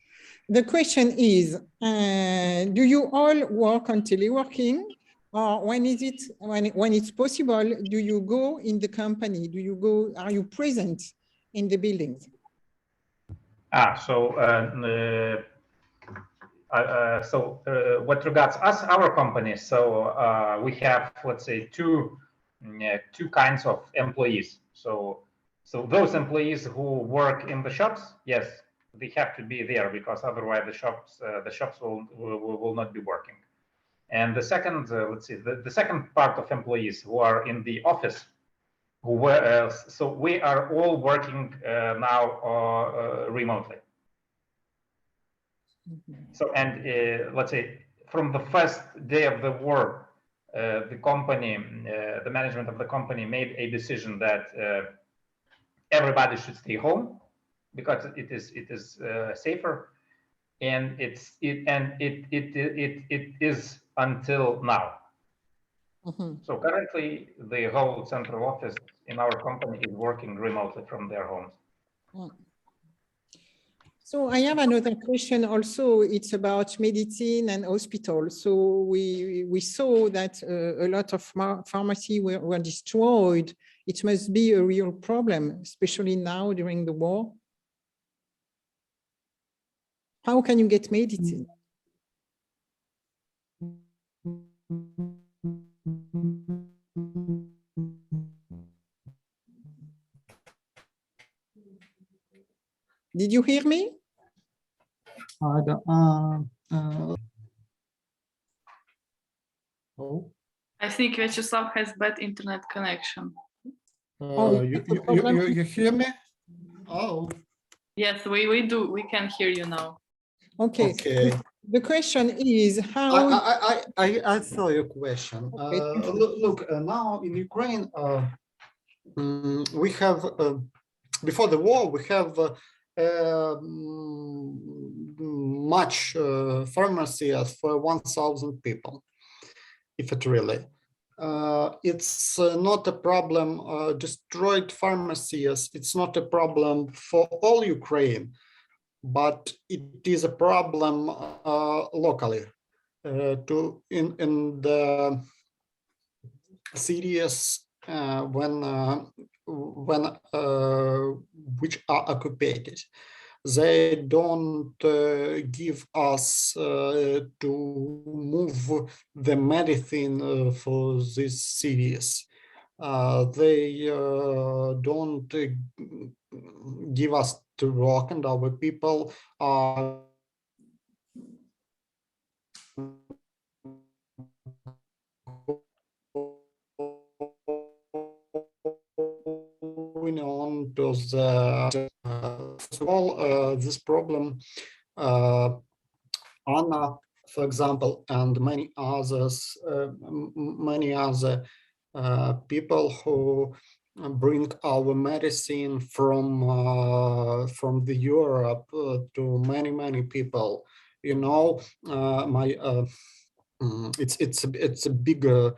Speaker 1: The question is, do you all work on teleworking, or when is it, when it's possible, do you go in the company? Do you go, are you present in the buildings?
Speaker 5: What regards us, our company, so we have, let's say, two kinds of employees. So those employees who work in the shops, yes, they have to be there, because otherwise the shops will not be working. And the second, let's see, the second part of employees who are in the office, who were, so we are all working now remotely. So, and let's say from the first day of the war, the company, the management of the company made a decision that everybody should stay home because it is safer, and it is until now. So currently, the whole central office in our company is working remotely from their homes.
Speaker 1: So I have another question also. It's about medicine and hospitals. So we saw that a lot of pharmacies were destroyed. It must be a real problem, especially now during the war. How can you get medicine? Did you hear me?
Speaker 2: I think Vyacheslav has bad internet connection.
Speaker 7: You hear me? Oh.
Speaker 2: Yes, we do. We can hear you now.
Speaker 1: Okay.
Speaker 7: Okay.
Speaker 1: The question is how.
Speaker 7: I saw your question.
Speaker 1: Okay,
Speaker 7: Look, now in Ukraine, we have before the war we have much pharmacies for 1,000 people, if it really. It's not a problem. Destroyed pharmacies. It's not a problem for all Ukraine, but it is a problem locally. In the cities which are occupied, they don't give us to move the medicine for these cities. They don't give us to work, and our people are going on to the first of all, this problem, Anna, for example, and many others, many other people who bring our medicine from the Europe to many people. You know, it's a bigger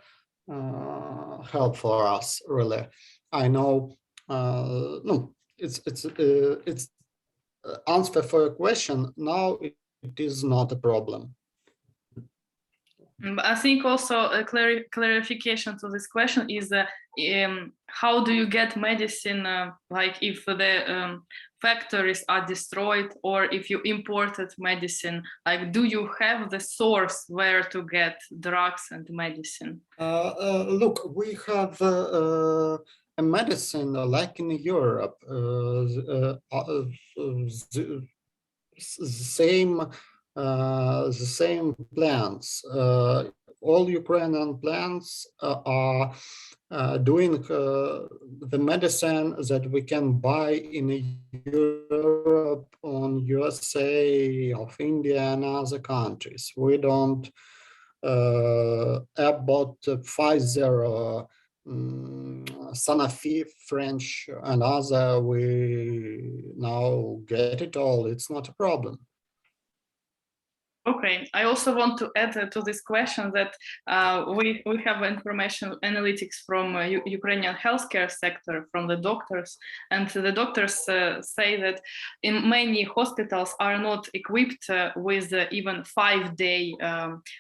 Speaker 7: help for us, really. I know, no, it's answer for your question. Now it is not a problem.
Speaker 2: But I think also a clarification to this question is how do you get medicine, like if the factories are destroyed or if you imported medicine, like do you have the source where to get drugs and medicine?
Speaker 7: Look, we have a medicine like in Europe, the same plants. All Ukrainian plants are doing the medicine that we can buy in Europe, on USA, of India and other countries. We don't Abbott, Pfizer, Sanofi, French, and other. We now get it all. It's not a problem.
Speaker 2: Okay, I also want to add to this question that we have information analytics from Ukrainian healthcare sector, from the doctors, and the doctors say that in many hospitals are not equipped with even 5-day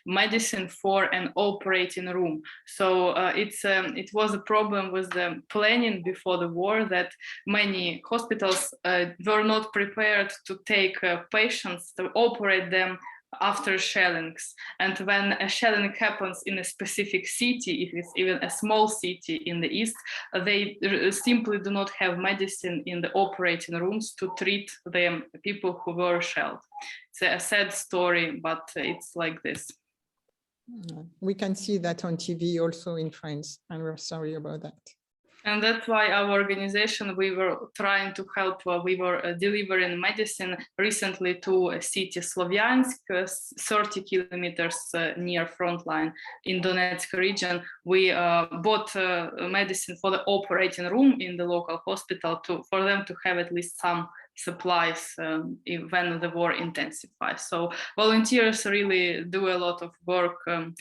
Speaker 2: medicine for an operating room. So it was a problem with the planning before the war that many hospitals were not prepared to take patients, to operate them after shellings. And when a shelling happens in a specific city, if it's even a small city in the east, they simply do not have medicine in the operating rooms to treat the people who were shelled. It's a sad story, but it's like this.
Speaker 1: We can see that on TV also in France, and we're sorry about that.
Speaker 2: And that's why our organization, we were trying to help, we were delivering medicine recently to a city, Slovyansk, 30 kilometers near frontline in Donetsk region. We bought medicine for the operating room in the local hospital for them to have at least some supplies when the war intensifies. So volunteers really do a lot of work and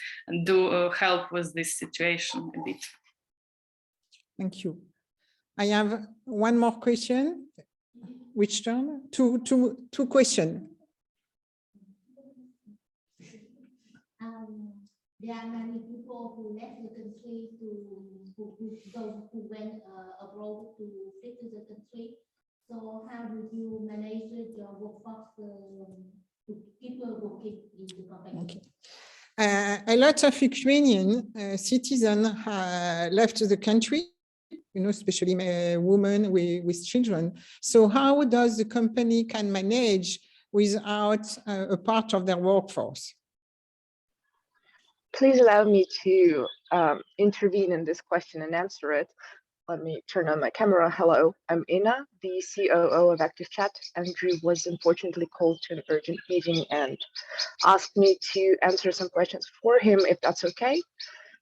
Speaker 2: do help with this situation a bit.
Speaker 1: Thank you. I have one more question. Which turn? Two questions.
Speaker 9: There are many people who left the country who went abroad to flee to the country. So how do you manage your workforce to keep working in the company?
Speaker 1: Okay. A lot of Ukrainian citizens left the country, especially women with children. So how does the company can manage without a part of their workforce?
Speaker 10: Please allow me to intervene in this question and answer it. Let me turn on my camera. Hello, I'm Ina, the COO of ActiveChat. Andrew was unfortunately called to an urgent meeting and asked me to answer some questions for him, if that's okay.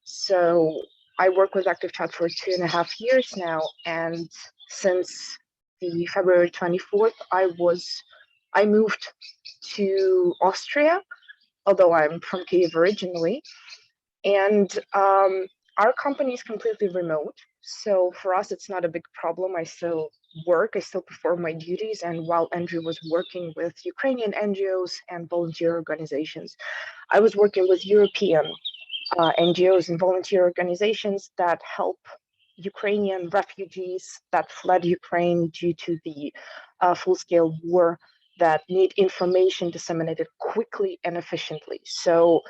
Speaker 10: So I work with ActiveChat for 2.5 years now, and since the February 24th, I moved to Austria, although I'm from Kyiv originally, and our company is completely remote. So for us, it's not a big problem. I still work, I still perform my duties. And while Andrew was working with Ukrainian NGOs and volunteer organizations, I was working with European NGOs and volunteer organizations that help Ukrainian refugees that fled Ukraine due to the full-scale war, that need information disseminated quickly and efficiently. So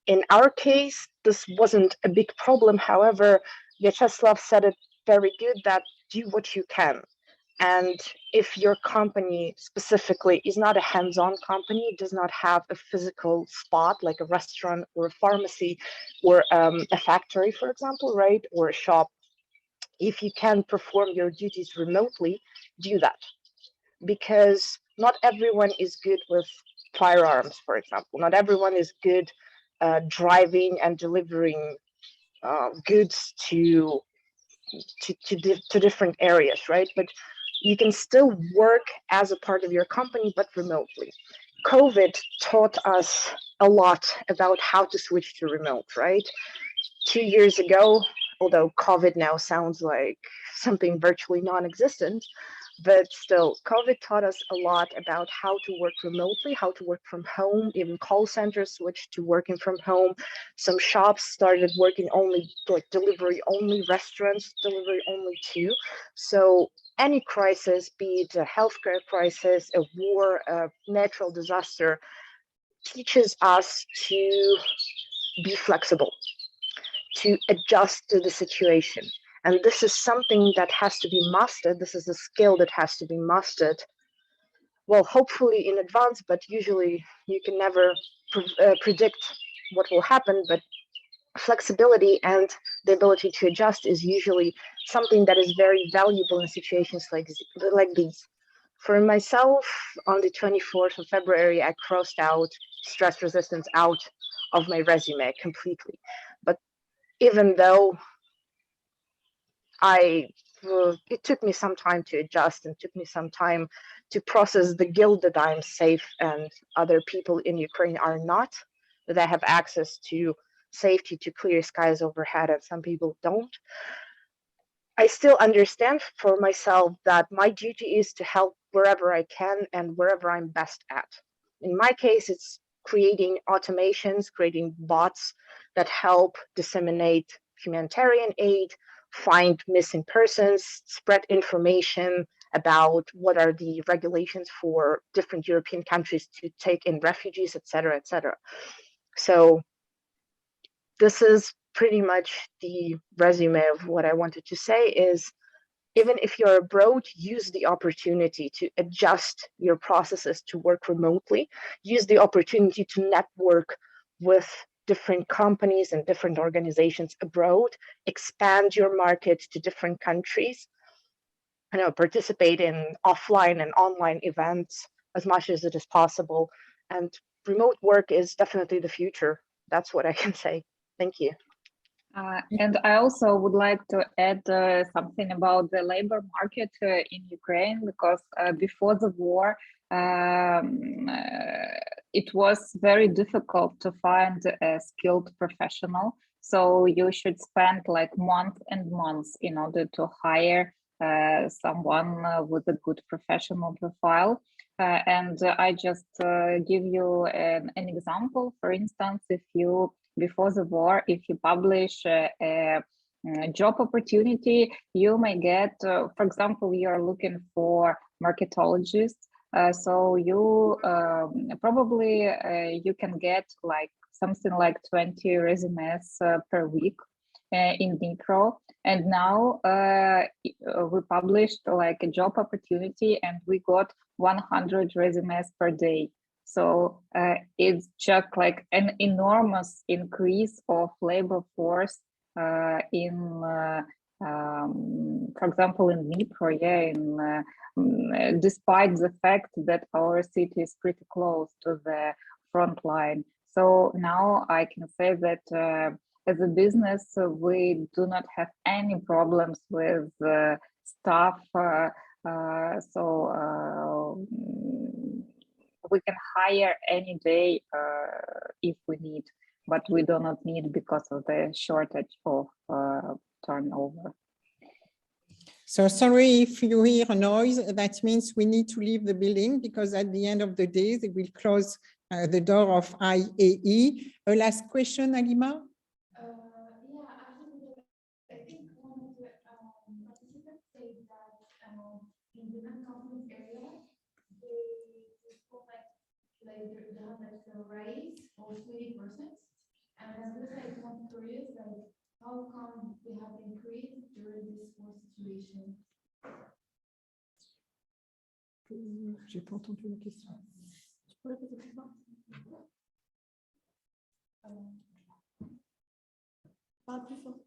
Speaker 10: in our case, this wasn't a big problem. However, Vyacheslav said it very good, that do what you can. And if your company specifically is not a hands-on company, does not have a physical spot like a restaurant or a pharmacy or a factory, for example, right, or a shop, if you can perform your duties remotely, do that. Because not everyone is good with firearms, for example. Not everyone is good driving and delivering goods to different areas, right? But you can still work as a part of your company, but remotely. COVID taught us a lot about how to switch to remote, right? 2 years ago, although COVID now sounds like something virtually non-existent, but still, COVID taught us a lot about how to work remotely, how to work from home. Even call centers switched to working from home. Some shops started working only, like delivery only, restaurants delivery only too. So any crisis, be it a healthcare crisis, a war, a natural disaster, teaches us to be flexible, to adjust to the situation. And this is something that has to be mastered. This is a skill that has to be mastered, well, hopefully in advance, but usually you can never predict what will happen. But flexibility and the ability to adjust is usually something that is very valuable in situations like these. For myself, on the 24th of February, I crossed out stress resistance out of my resume completely. But even though it took me some time to adjust and took me some time to process the guilt that I'm safe and other people in Ukraine are not, that I have access to safety, to clear skies overhead, and some people don't. I still understand for myself that my duty is to help wherever I can and wherever I'm best at. In my case, it's creating automations, creating bots that help disseminate humanitarian aid, find missing persons, spread information about what are the regulations for different European countries to take in refugees, etc., etc. So this is pretty much the resume of what I wanted to say is, even if you're abroad, use the opportunity to adjust your processes to work remotely, use the opportunity to network with different companies and different organizations abroad, expand your market to different countries, participate in offline and online events as much as it is possible. And remote work is definitely the future. That's what I can say. Thank you.
Speaker 6: And I also would like to add something about the labor market in Ukraine, because before the war, it was very difficult to find a skilled professional. So you should spend like months and months in order to hire someone with a good professional profile. And I just give you an example. For instance, if you before the war, if you publish a job opportunity, you may get, for example, you're looking for marketologists. So you probably you can get like something like 20 resumes per week in Dnipro. And now we published like a job opportunity and we got 100 resumes per day. So it's just like an enormous increase of labor force in, for example, in Dnipro, despite the fact that our city is pretty close to the front line. So now I can say that as a business, we do not have any problems with staff. We can hire any day if we need, but we do not need because of the shortage of turnover.
Speaker 1: So sorry if you hear a noise, that means we need to leave the building because at the end of the day, they will close the door of IAE. A last question, Alima?
Speaker 9: I think one of the participants said that in the non-conference area, they spoke like they have like a raise of 20%. And I'm just like one curious, like how come they have increased during this war situation?
Speaker 1: J'ai pas entendu la question.
Speaker 9: Tu peux répéter plus fort? Parle plus fort.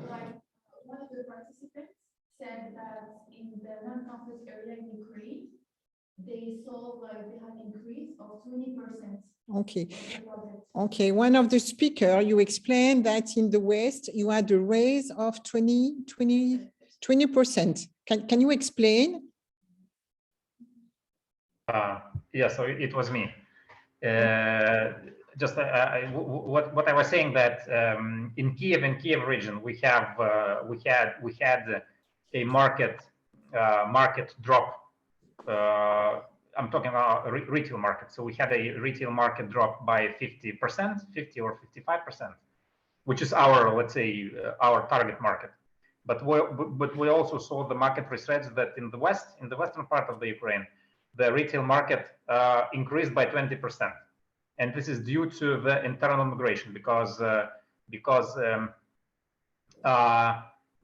Speaker 9: Like one of the participants said that in the non-conference area in Ukraine, they saw like they had an increase of 20%.
Speaker 1: Okay. Okay. One of the speakers, you explained that in the West, you had a raise of 20%. Can you explain?
Speaker 5: Yeah, so it was me. what I was saying, that in Kiev region we had a market drop. I'm talking about retail market. So we had a retail market drop by 50%, 50 or 55%, which is our, let's say, our target market. But we also saw the market research that in the western part of the Ukraine, the retail market increased by 20%. And this is due to the internal migration, because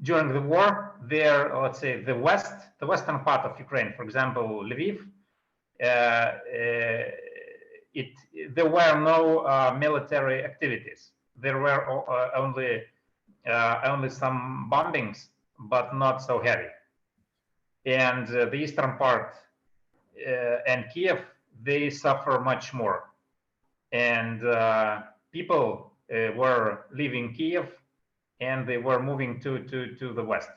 Speaker 5: during the war, there, let's say, the western part of Ukraine, for example, Lviv, there were no military activities. There were only some bombings, but not so heavy. And the eastern part and Kiev, they suffer much more. And people were leaving Kiev and they were moving to the west.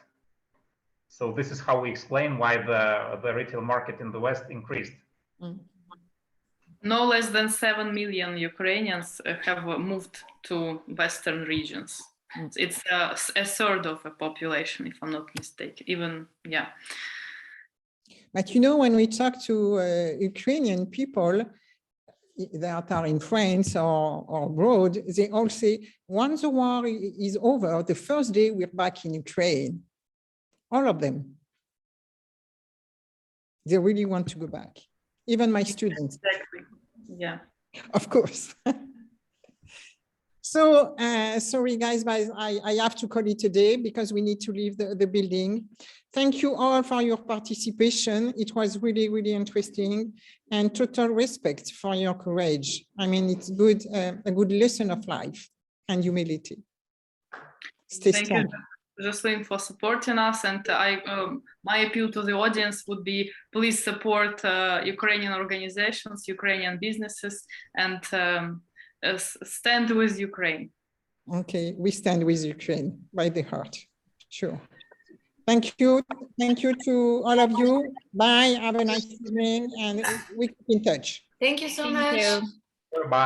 Speaker 5: So this is how we explain why the retail market in the west increased.
Speaker 2: No less than 7 million Ukrainians have moved to Western regions. It's a third of the population, if I'm not mistaken, even, yeah.
Speaker 1: But you know, when we talk to Ukrainian people that are in France or abroad, they all say, once the war is over, the first day we're back in Ukraine. All of them. They really want to go back. Even my students.
Speaker 2: Exactly. Yeah.
Speaker 1: Of course. So sorry guys, but I have to call it a day because we need to leave the building. Thank you all for your participation. It was really, really interesting, and total respect for your courage. I mean, it's good, a good lesson of life and humility. Stay strong.
Speaker 2: Thank you, Jocelyn, for supporting us. And my appeal to the audience would be, please support Ukrainian organizations, Ukrainian businesses, and stand with Ukraine.
Speaker 1: Okay, we stand with Ukraine by the heart. Sure. Thank you. Thank you to all of you. Bye. Have a nice evening, and we keep in touch.
Speaker 11: Thank you so much.
Speaker 5: Bye.